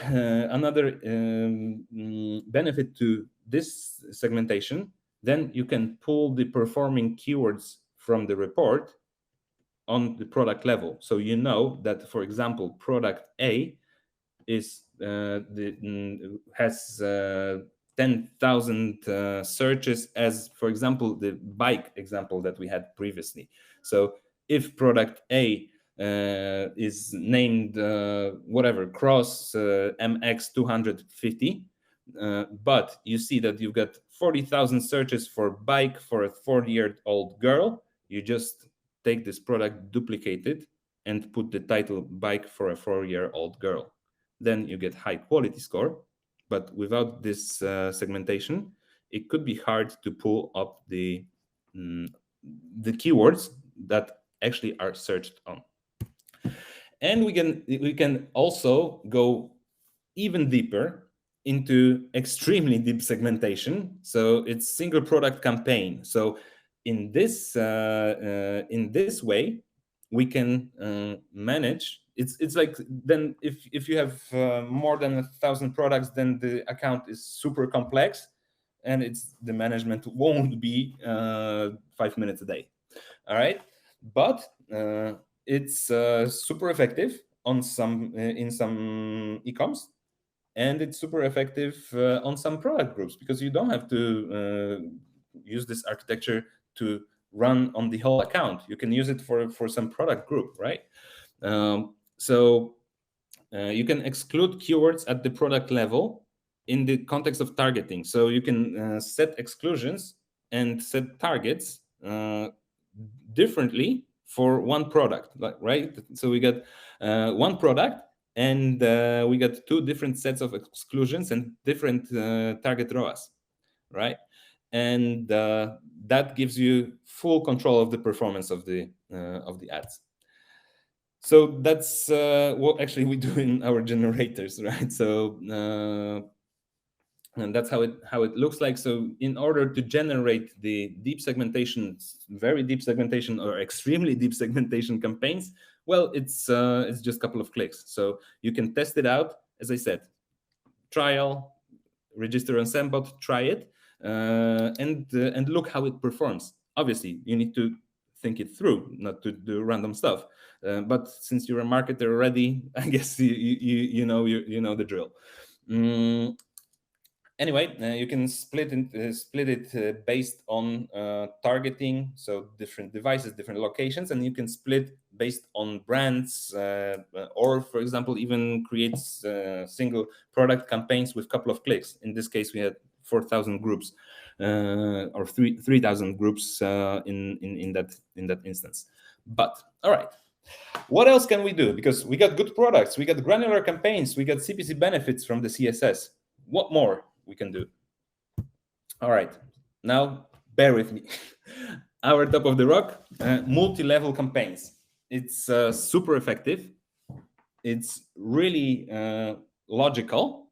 benefit to this segmentation. Then you can pull the performing keywords from the report on the product level. So you know that, for example, product A is has 10,000 searches, as, for example, the bike example that we had previously. So if product A is named whatever, Cross MX 250, but you see that you've got 40,000 searches for bike for a 4-year-old girl, you just take this product, duplicate it, and put the title bike for a 4-year-old girl. Then you get high quality score. But without this segmentation, it could be hard to pull up the keywords that actually are searched on. And we can also go even deeper into extremely deep segmentation. So it's single product campaign. So in this way, we can manage. It's like, then if you have more than 1,000 products, then the account is super complex, and the management won't be 5 minutes a day. All right, but it's super effective on in some e-coms, and it's super effective on some product groups, because you don't have to use this architecture to run on the whole account. You can use it for some product group, right? So you can exclude keywords at the product level in the context of targeting. So you can set exclusions and set targets differently for one product, right? So we got one product, and we got two different sets of exclusions and different target ROAS, right? and that gives you full control of the performance of the ads. So that's what actually we do in our generators, right? So and that's how it looks like. So in order to generate the deep segmentation, very deep segmentation or extremely deep segmentation campaigns, well, it's just a couple of clicks. So you can test it out. As I said, trial, register on Sembot, try it, and look how it performs. Obviously, you need to think it through, not to do random stuff. But since you're a marketer already, I guess you know the drill. Anyway, you can split it based on targeting, so different devices, different locations, and you can split based on brands, or for example, even creates single product campaigns with a couple of clicks. In this case, we had 4,000 groups or 3,000 groups in that instance. But all right. What else can we do? Because we got good products, we got granular campaigns, we got CPC benefits from the CSS. What more we can do? All right, now bear with me. Our top of the rock, multi-level campaigns. It's super effective. It's really logical,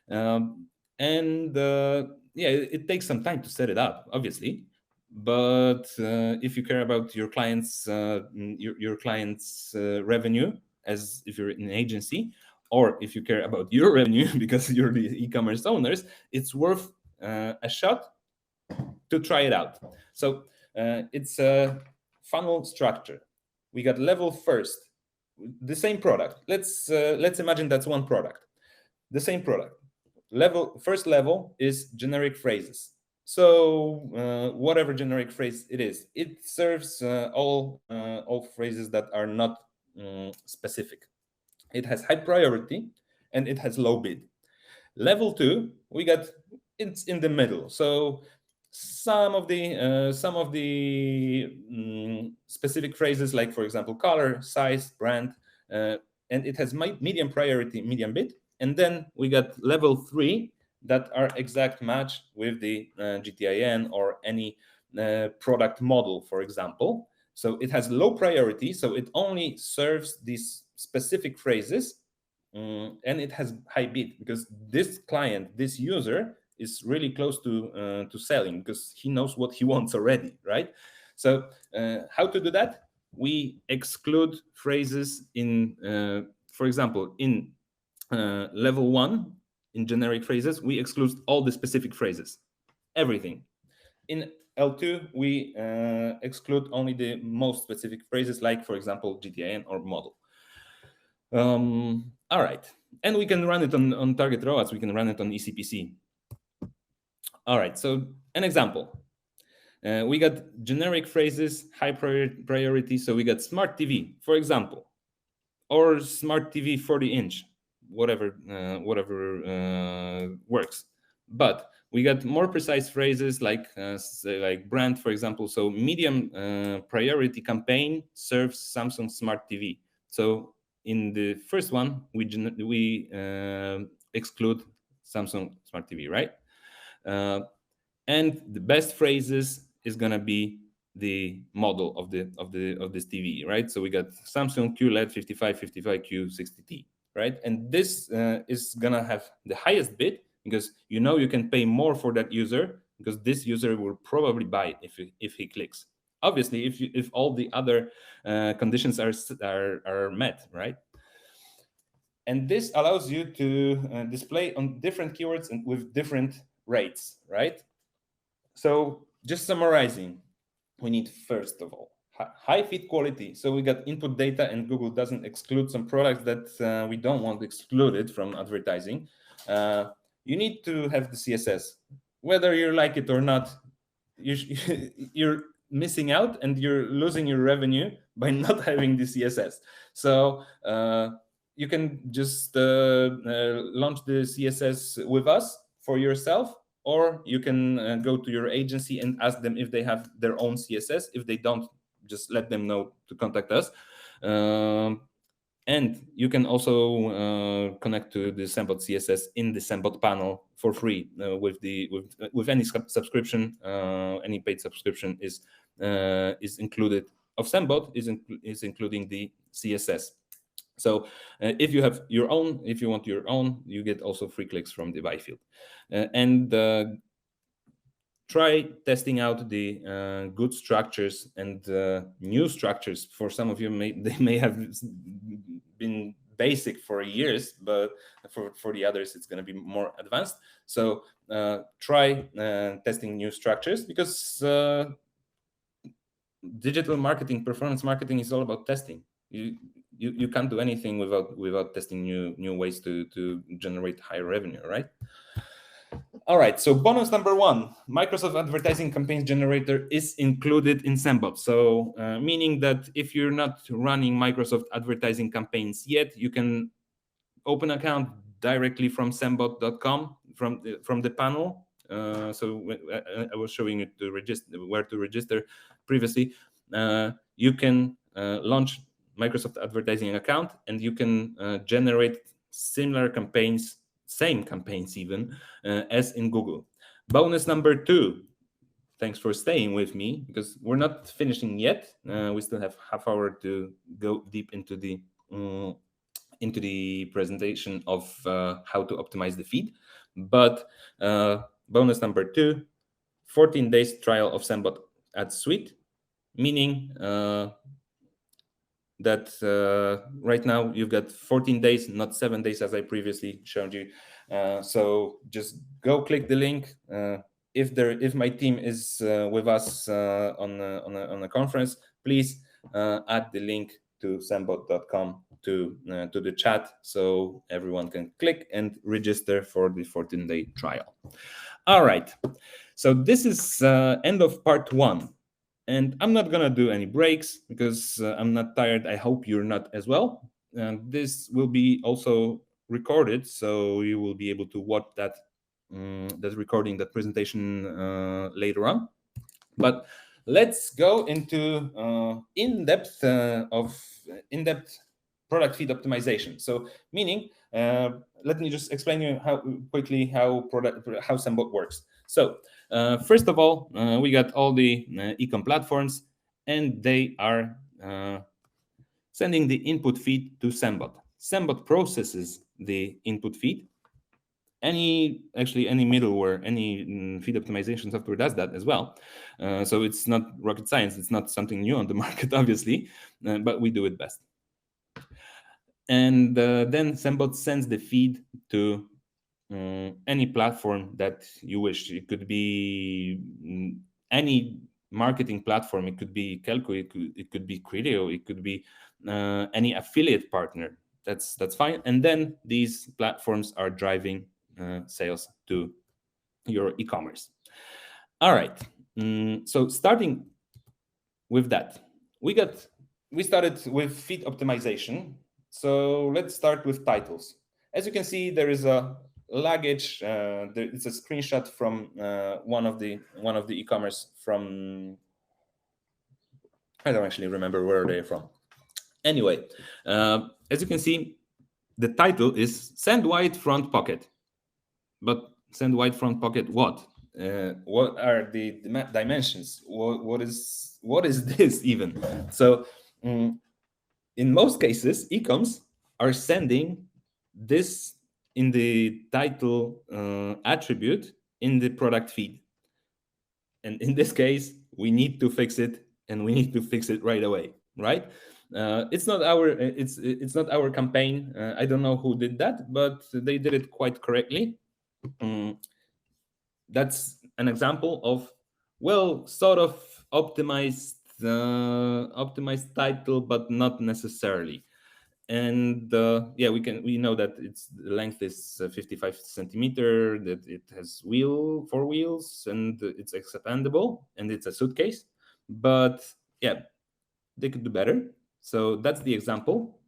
and yeah, it takes some time to set it up, obviously. But if you care about your clients' revenue, as if you're an agency, or if you care about your revenue because you're the e-commerce owners, it's worth a shot to try it out. So it's a funnel structure. We got level first, the same product. Let's imagine that's one product, the same product. First level is generic phrases. So whatever generic phrase it is, it serves all phrases that are not specific. It has high priority and it has low bid. Level 2, we got it's in the middle. So some of the specific phrases, like for example color, size, brand, and it has medium priority, medium bid. And then we got level 3 that are exact match with the GTIN or any product model, for example. So it has low priority, so it only serves these specific phrases, and it has high bid because this client, this user, is really close to selling because he knows what he wants already, right? So how to do that? We exclude phrases in, for example, in level 1, in generic phrases, we exclude all the specific phrases, everything. In L2, we exclude only the most specific phrases, like, for example, GTIN or model. All right. And we can run it on target ROAS. We can run it on eCPC. All right. So an example. We got generic phrases, high priority. So we got smart TV, for example, or smart TV 40-inch, whatever works. But we got more precise phrases like brand, for example. So medium priority campaign serves Samsung Smart TV. So in the first one, we exclude Samsung Smart TV, right? And the best phrases is gonna be the model of this TV, right? So we got Samsung QLED 5555 Q60T, right? And this is gonna have the highest bid because you know you can pay more for that user because this user will probably buy it if he clicks. Obviously, if all the other conditions are met, right? And this allows you to display on different keywords and with different rates, right? So just summarizing, we need, first of all, high feed quality. So we got input data, and Google doesn't exclude some products that we don't want excluded from advertising. You need to have the CSS. Whether you like it or not, you're missing out and you're losing your revenue by not having the CSS. So you can just launch the CSS with us for yourself, or you can go to your agency and ask them if they have their own CSS. If they don't, just let them know to contact us. And you can also connect to the Sembot CSS in the Sembot panel for free with any subscription. Any paid subscription is included of Sembot is including the CSS. So if you have your own, if you want your own, you get also free clicks from the buy field. And try testing out the good structures and new structures. For some of you, they may have been basic for years, but for the others, it's going to be more advanced. So try testing new structures, because digital marketing, performance marketing is all about testing. You can't do anything without testing new ways to generate higher revenue, right? All right, so bonus number 1, Microsoft Advertising Campaigns Generator is included in Sembot. So meaning that if you're not running Microsoft Advertising campaigns yet, you can open an account directly from sembot.com from the panel. So I was showing you where to register previously. You can launch Microsoft Advertising account, and you can generate similar campaigns, same campaigns even, as in Google. Bonus number 2. Thanks for staying with me, because we're not finishing yet. We still have half hour to go deep into the presentation of how to optimize the feed. But bonus number 2, 14 days trial of Sembot Ads Suite, meaning that right now you've got 14 days, not 7 days as I previously showed you. So just go click the link. If my team is with us on a conference, please add the link to sembot.com to the chat, so everyone can click and register for the 14-day trial. All right, so this is end of part 1. And I'm not going to do any breaks, because I'm not tired. I hope you're not as well. And this will be also recorded, so you will be able to watch that recording, that presentation later on. But let's go into in-depth product feed optimization. So meaning, let me just explain you how Sembot works. So first of all, we got all the ecom platforms, and they are sending the input feed to Sembot. Sembot processes the input feed. Any middleware, any feed optimization software does that as well. So it's not rocket science. It's not something new on the market, obviously, but we do it best. And then Sembot sends the feed to any platform that you wish. It could be any marketing platform. It could be Kelco. It could be Criteo. It could be any affiliate partner. That's fine. And then these platforms are driving sales to your e-commerce. All right. So starting with that, we started with feed optimization. So let's start with titles. As you can see, there is a luggage. It's a screenshot from one of the e-commerce from. I don't actually remember where they're from. Anyway, as you can see, the title is "Send White Front Pocket." But send white front pocket what? What are the dimensions? What is this even? So in most cases, e-coms are sending this in the title attribute in the product feed. And in this case, we need to fix it, and we need to fix it right away, right? It's not our campaign. I don't know who did that, but they did it quite correctly. That's an example of sort of optimized title, but not necessarily. And we know that the length is 55 centimeter, that it has 4 wheels, and it's expandable, and it's a suitcase. But yeah, they could do better. So that's the example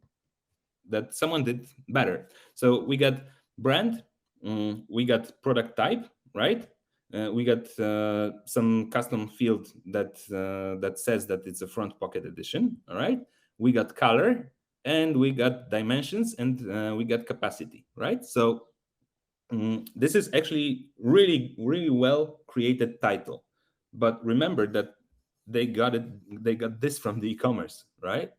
that someone did better. So we got brand, we got product type, right? We got some custom field that says that it's a front pocket edition. All right. We got color, and we got dimensions, and we got capacity, right? So this is actually really, really well created title. But remember that they got this from the e-commerce, right?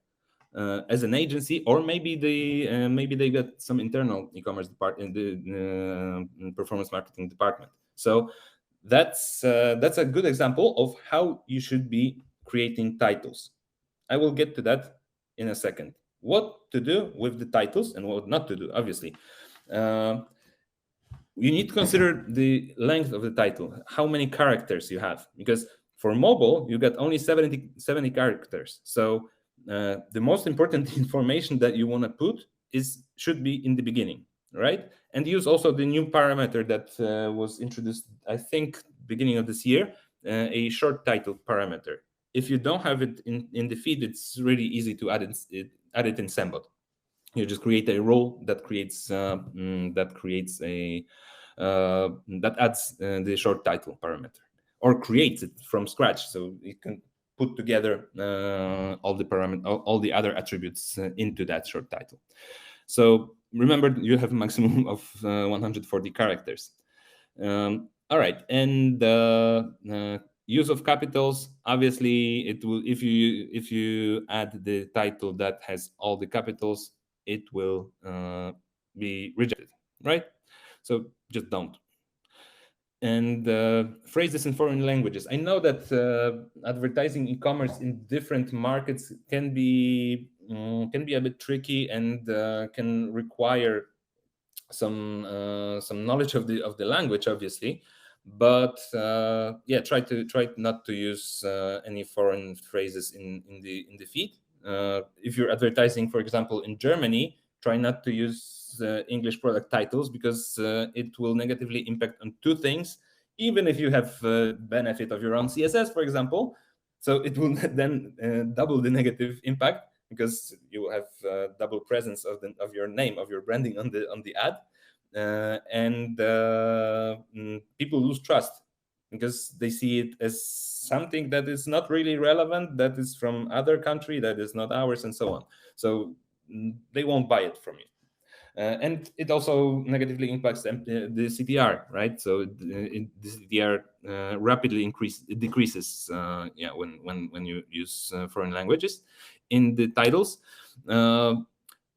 As an agency, or maybe they got some internal e-commerce department in the performance marketing department. So that's a good example of how you should be creating titles. I will get to that in a second. What to do with the titles and what not to do, obviously. You need to consider the length of the title, how many characters you have, because for mobile you got only 70 characters. So the most important information that you want to put should be in the beginning, right? And use also the new parameter that was introduced, I think, beginning of this year, a short title parameter. If you don't have it in the feed, it's really easy to add it in Sembot. You just create a role that creates that adds the short title parameter, or creates it from scratch, so you can put together all the other attributes into that short title. So remember, you have a maximum of 140 characters. All right, and use of capitals. Obviously, it will, if you add the title that has all the capitals, it will be rejected, right? So just don't. And phrases in foreign languages. I know that advertising e-commerce in different markets can be a bit tricky, and can require some knowledge of the language, obviously. But yeah, try not to use any foreign phrases in the feed. If you're advertising, for example, in Germany, try not to use English product titles, because it will negatively impact on two things, even if you have benefit of your own CSS, for example. So it will then double the negative impact, because you will have double presence of your name, of your branding on the ad. And people lose trust, because they see it as something that is not really relevant, that is from other country, that is not ours, and so on. So they won't buy it from you. And it also negatively impacts the CTR, right? So the CTR rapidly decreases when you use foreign languages in the titles.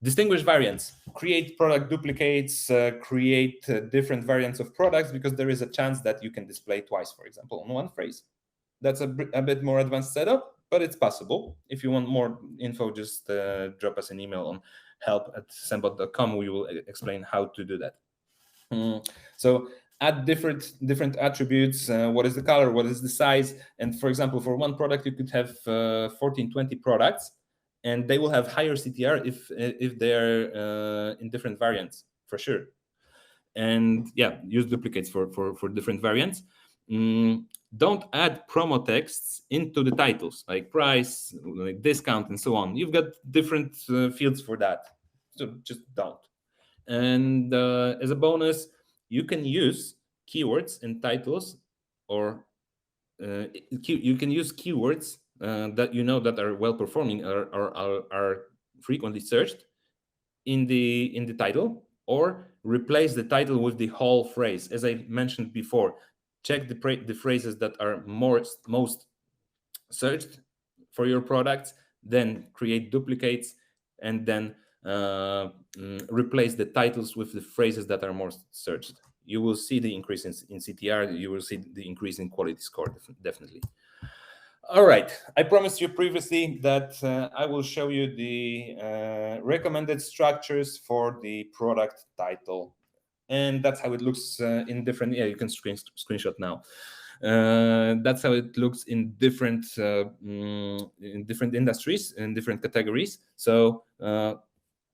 Distinguish variants, create product duplicates, create different variants of products, because there is a chance that you can display twice, for example, on one phrase. That's a bit more advanced setup, but it's possible. If you want more info, just drop us an email on help@sembot.com. We will explain how to do that. So add different attributes. What is the color? What is the size? And for example, for one product, you could have 14, 20 products, and they will have higher CTR if they're in different variants, for sure. And yeah, use duplicates for different variants. Don't add promo texts into the titles, like price, like discount, and so on. You've got different fields for that, so just don't. And as a bonus, you can use keywords in titles, or you can use keywords that you know that are well performing, or are frequently searched in the title, or replace the title with the whole phrase. As I mentioned before, check the phrases that are most searched for your products, then create duplicates, and then replace the titles with the phrases that are more searched. You will see the increase in CTR. You will see the increase in quality score, definitely. All right, I promised you previously that I will show you the recommended structures for the product title, and that's how it looks in different. Yeah, you can screenshot now. That's how it looks in different industries, in different categories. So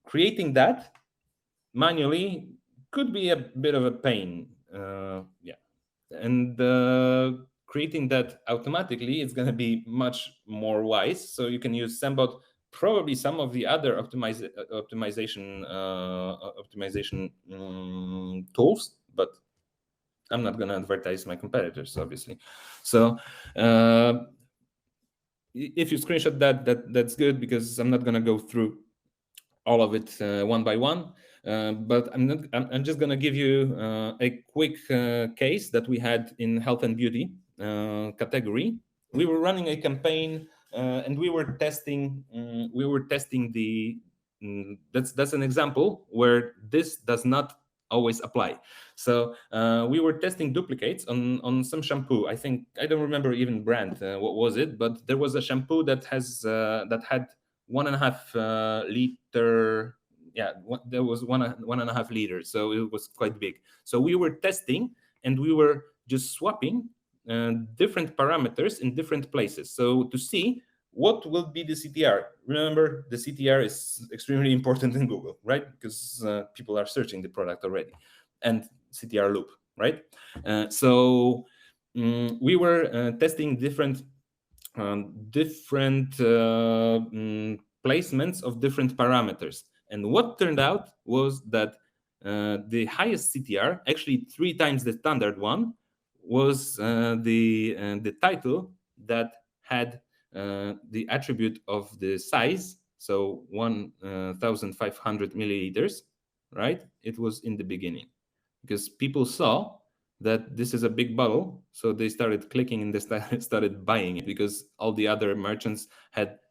creating that manually could be a bit of a pain. Yeah, and creating that automatically is going to be much more wise. So you can use Sembot, probably some of the other optimization tools, but I'm not going to advertise my competitors, obviously. So if you screenshot that's good, because I'm not going to go through all of it one by one. But I'm just gonna give you a quick case that we had in health and beauty category. We were running a campaign and we were testing. We were testing the. That's an example where this does not always apply. So we were testing duplicates on some shampoo. I think I don't remember even brand. What was it? But there was a shampoo that had 1.5 liter. Yeah, there was one and a half liters, so it was quite big. So we were testing and we were just swapping different parameters in different places, so to see what will be the CTR. Remember, the CTR is extremely important in Google, right? Because people are searching the product already, and CTR loop, right? So we were testing different placements of different parameters. And what turned out was that the highest CTR, actually 3 times the standard one, was the title that had the attribute of the size, so 1,500 milliliters, right? It was in the beginning because people saw that this is a big bottle, so they started clicking and they started buying it, because all the other merchants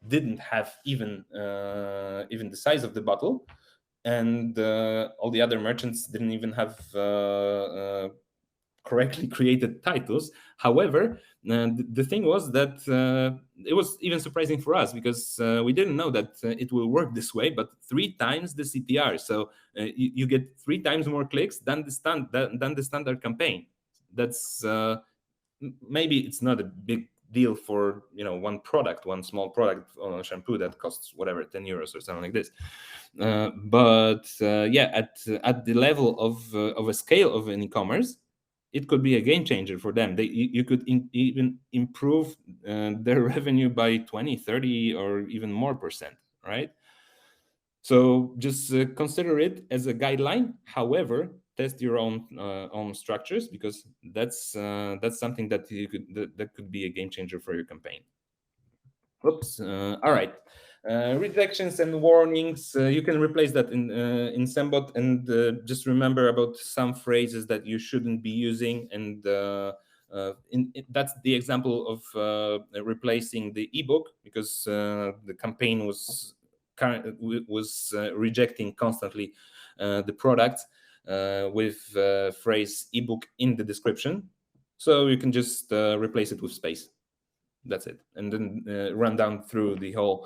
didn't have even the size of the bottle, and all the other merchants didn't even have correctly created titles. However, the thing was that it was even surprising for us, because we didn't know that it will work this way, but 3 times the CTR. So you get 3 times more clicks than the standard campaign. That's maybe it's not a big deal for one small product on a shampoo that costs whatever 10 euros or something like this, but yeah, at the level of a scale of an e-commerce, it could be a game changer for them. You could even improve their revenue by 20, 30, or even more percent, right? So just consider it as a guideline. However, test your own structures, because that's something that that could be a game changer for your campaign. Oops. All right. Rejections and warnings. You can replace that in Sembot, and just remember about some phrases that you shouldn't be using. And that's the example of replacing the ebook, because the campaign was rejecting constantly the product with phrase ebook in the description. So you can just replace it with space. That's it, and then run down through the whole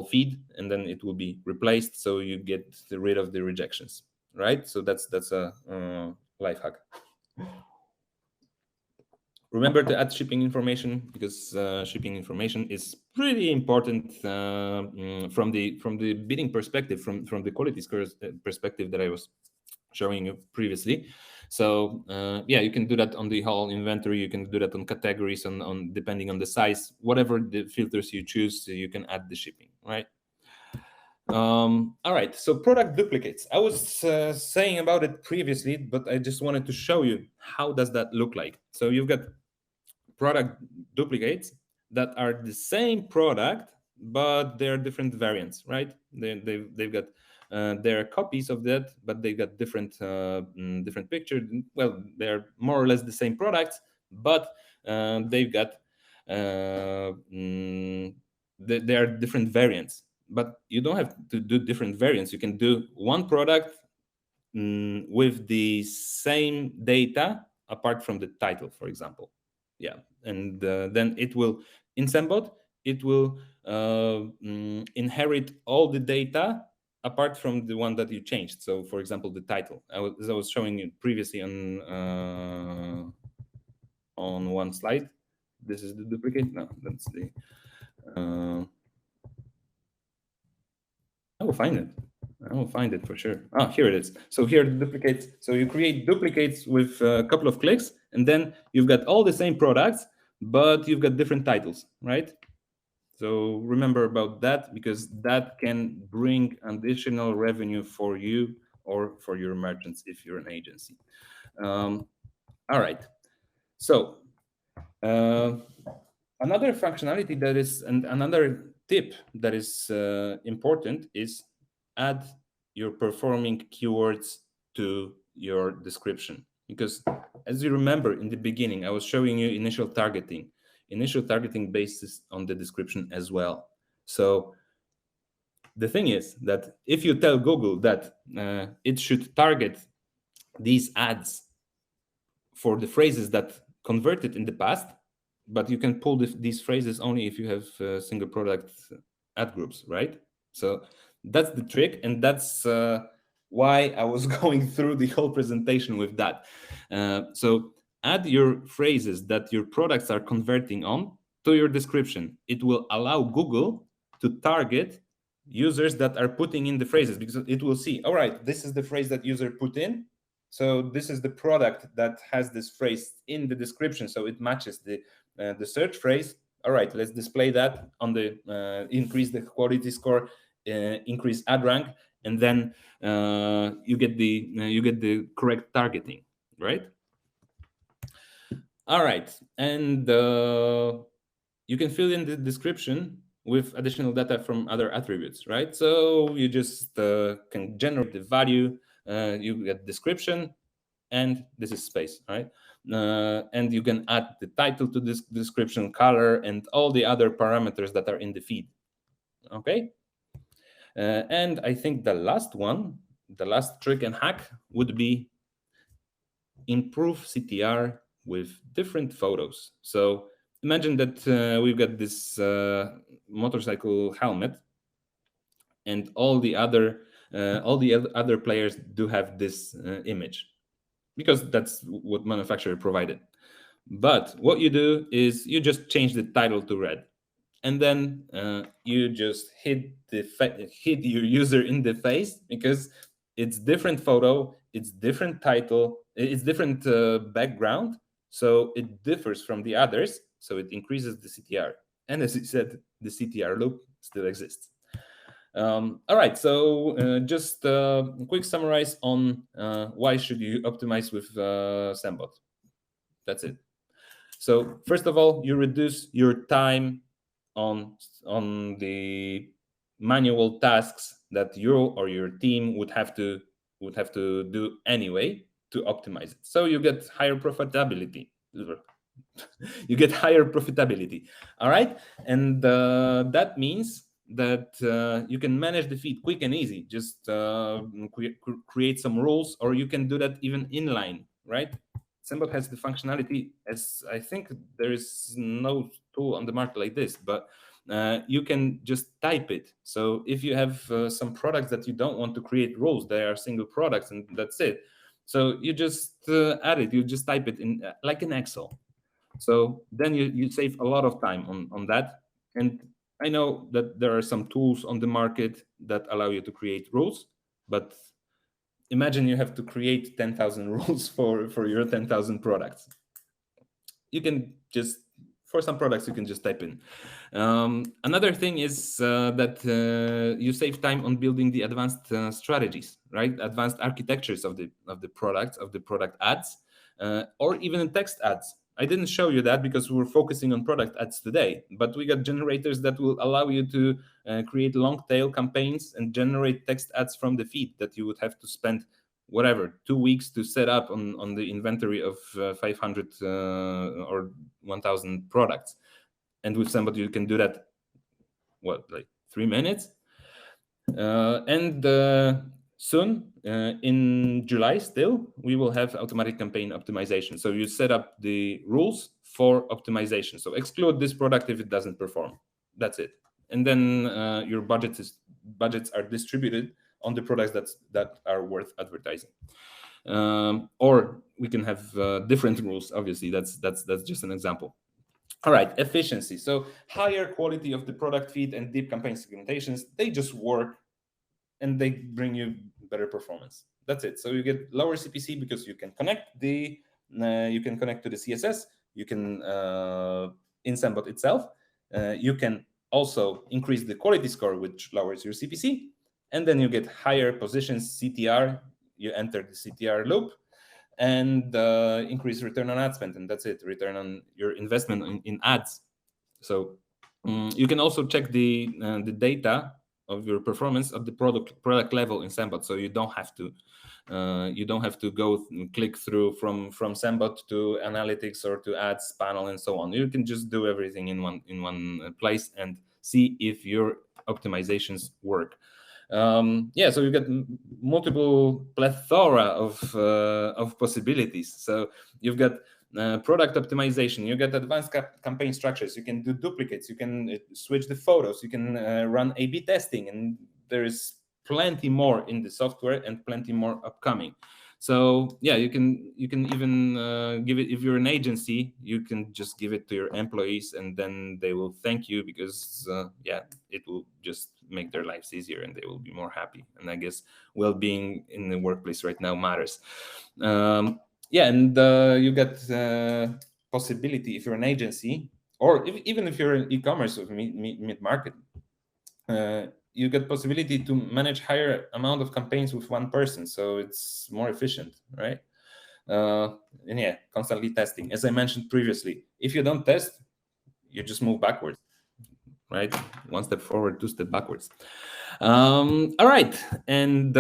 feed, and then it will be replaced, so you get rid of the rejections, right? So that's a life hack. Remember to add shipping information, because shipping information is pretty important from the bidding perspective, from the quality scores perspective that I was showing you previously. So yeah, you can do that on the whole inventory. You can do that on categories, on depending on the size, whatever the filters you choose, you can add the shipping, right? All right, so product duplicates. I was saying about it previously, but I just wanted to show you how does that look like. So you've got product duplicates that are the same product, but they're different variants, right? They've got there are copies of that, but they got different different pictures. Well, they're more or less the same products, but they've got they are different variants. But you don't have to do different variants. You can do one product with the same data apart from the title, for example. Yeah, and then it will, in Sembot, it will inherit all the data apart from the one that you changed. So, for example, the title, as I was showing you previously on one slide. This is the duplicate. No, that's the. I will find it. I will find it for sure. Ah, here it is. So here the duplicates. So you create duplicates with a couple of clicks, and then you've got all the same products, but you've got different titles, right? So remember about that, because that can bring additional revenue for you or for your merchants if you're an agency. All right. So another functionality that is, and another tip that is important is add your performing keywords to your description. Because as you remember in the beginning, I was showing you initial targeting. Initial targeting bases on the description as well. So the thing is that if you tell Google that it should target these ads for the phrases that converted in the past, but you can pull these phrases only if you have single product ad groups, right? So that's the trick, and that's why I was going through the whole presentation with that. So add your phrases that your products are converting on to your description. It will allow Google to target users that are putting in the phrases, because it will see, all right, this is the phrase that user put in, so this is the product that has this phrase in the description, so it matches the search phrase. All right, let's display that on the increase the quality score, increase ad rank, and then you get the correct targeting, right? All right, and you can fill in the description with additional data from other attributes, right? So you just can generate the value, you get description, and this is space, right? And you can add the title to this description, color, and all the other parameters that are in the feed, okay? And I think the last one, the last trick and hack would be improve CTR with different photos. So imagine that we've got this motorcycle helmet, and all the other players do have this image, because that's what manufacturer provided. But what you do is you just change the title to red, and then you just hit your user in the face, because it's different photo, it's different title, it's different background, so it differs from the others, so it increases the CTR. And as you said, the CTR loop still exists. All right, so just a quick summarize on why should you optimize with Sembot. That's it. So first of all, you reduce your time on the manual tasks that you or your team would have to do anyway to optimize it. So you get higher profitability. You get higher profitability. All right, and that means that you can manage the feed quick and easy. Just create some rules, or you can do that even inline, right? Sembot has the functionality, as I think there is no tool on the market like this, but you can just type it. So if you have some products that you don't want to create rules, they are single products and that's it. So you just add it, you just type it in like in Excel. So then you save a lot of time on that. And I know that there are some tools on the market that allow you to create rules, but imagine you have to create 10,000 rules for your 10,000 products. You can just, for some products, you can just type in. Another thing is that you save time on building the advanced strategies, right? Advanced architectures of the products, of the product ads, or even text ads. I didn't show you that because we were focusing on product ads today, but we got generators that will allow you to create long tail campaigns and generate text ads from the feed that you would have to spend whatever 2 weeks to set up on the inventory of 500 or 1,000 products. And with Sembot you can do that like 3 minutes. And soon in July still we will have automatic campaign optimization. So you set up the rules for optimization, so exclude this product if it doesn't perform. That's it. And then your budgets are distributed on the products that are worth advertising. Or we can have different rules. Obviously, that's just an example. All right, efficiency. So higher quality of the product feed and deep campaign segmentations, they just work and they bring you better performance. That's it. So you get lower CPC because you can connect to the CSS. You can in Sembot itself. You can also increase the quality score, which lowers your CPC, and then you get higher positions, CTR. You enter the CTR loop and increase return on ad spend, and that's it. Return on your investment in ads. So You can also check the data of your performance at the product level in Sembot, so you don't have to go click through from Sembot to analytics or to ads panel and so on. You can just do everything in one place and see if your optimizations work. So you get multiple plethora of possibilities. So you've got product optimization, you get advanced campaign structures, you can do duplicates, you can switch the photos, you can run A/B testing, and there is plenty more in the software and plenty more upcoming. So yeah, you can even give it, if you're an agency, you can just give it to your employees and then they will thank you, because it will just make their lives easier and they will be more happy. And I guess well-being in the workplace right now matters. And you get possibility, if you're an agency, or even if you're in e-commerce or mid-market, you get possibility to manage higher amount of campaigns with one person, so it's more efficient, right? Constantly testing. As I mentioned previously, if you don't test, you just move backwards, right? One step forward, two steps backwards. All right, and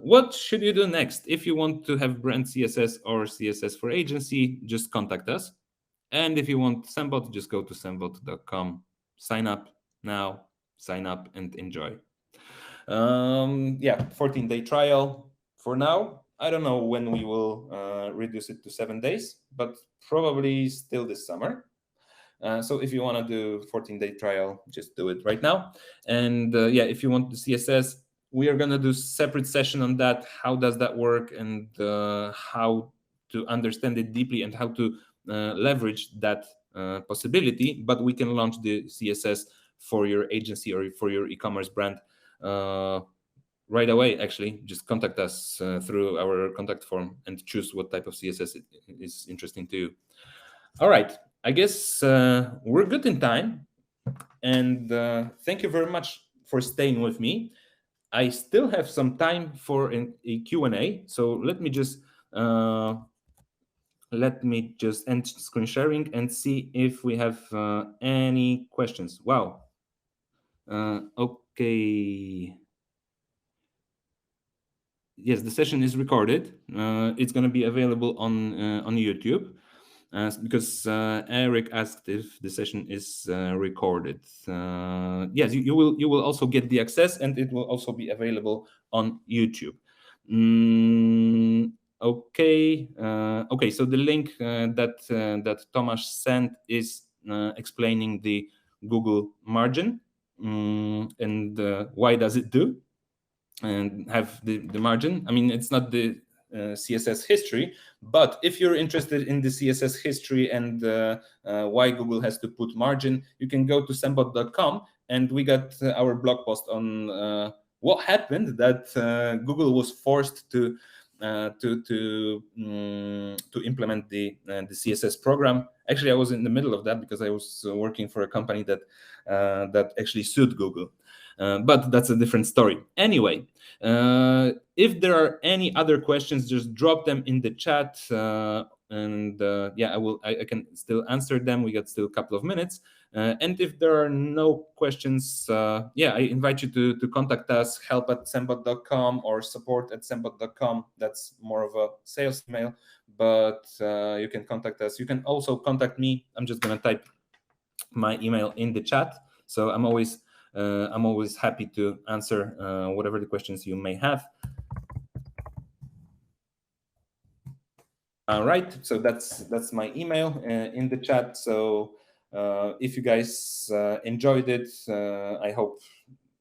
what should you do next? If you want to have brand CSS or CSS for agency, just contact us. And if you want Sembot, just go to sembot.com, sign up now, sign up and enjoy. 14-day trial for now. I don't know when we will reduce it to 7 days, but probably still this summer. So if you want to do 14-day trial, just do it right now. And if you want the CSS, we are going to do separate session on that. How does that work, and how to understand it deeply, and how to leverage that possibility. But we can launch the CSS for your agency or for your e-commerce brand right away. Actually, just contact us through our contact form and choose what type of CSS is interesting to you. All right, I guess we're good in time, and thank you very much for staying with me. I still have some time for a Q&A, so let me just end screen sharing and see if we have any questions. Wow. Okay. Yes, the session is recorded. It's going to be available on YouTube. Because Eric asked if the session is recorded. Yes, you will also get the access, and it will also be available on YouTube. Okay. So the link that Tomasz sent is explaining the Google margin and why does it do and have the margin. I mean, it's not the CSS history, but if you're interested in the CSS history and why Google has to put margin, you can go to sembot.com, and we got our blog post on what happened that Google was forced to implement the CSS program. Actually, I was in the middle of that because I was working for a company that actually sued Google. But that's a different story. Anyway, if there are any other questions, just drop them in the chat, and I can still answer them. We got still a couple of minutes. And if there are no questions, I invite you to contact us, help@sembot.com or support@sembot.com. That's more of a sales email, but you can contact us. You can also contact me. I'm just going to type my email in the chat. So I'm always happy to answer whatever the questions you may have. All right, so that's my email in the chat. So if you guys enjoyed it, I hope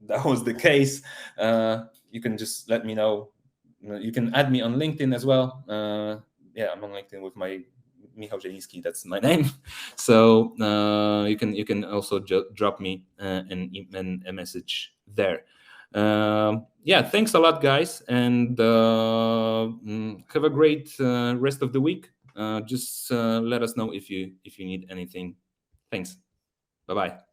that was the case. You can just let me know. You can add me on LinkedIn as well. I'm on LinkedIn with my Michał Zieliński, that's my name. So you can also drop me a message there. Thanks a lot, guys, and have a great rest of the week. Just let us know if you need anything. Thanks. Bye-bye.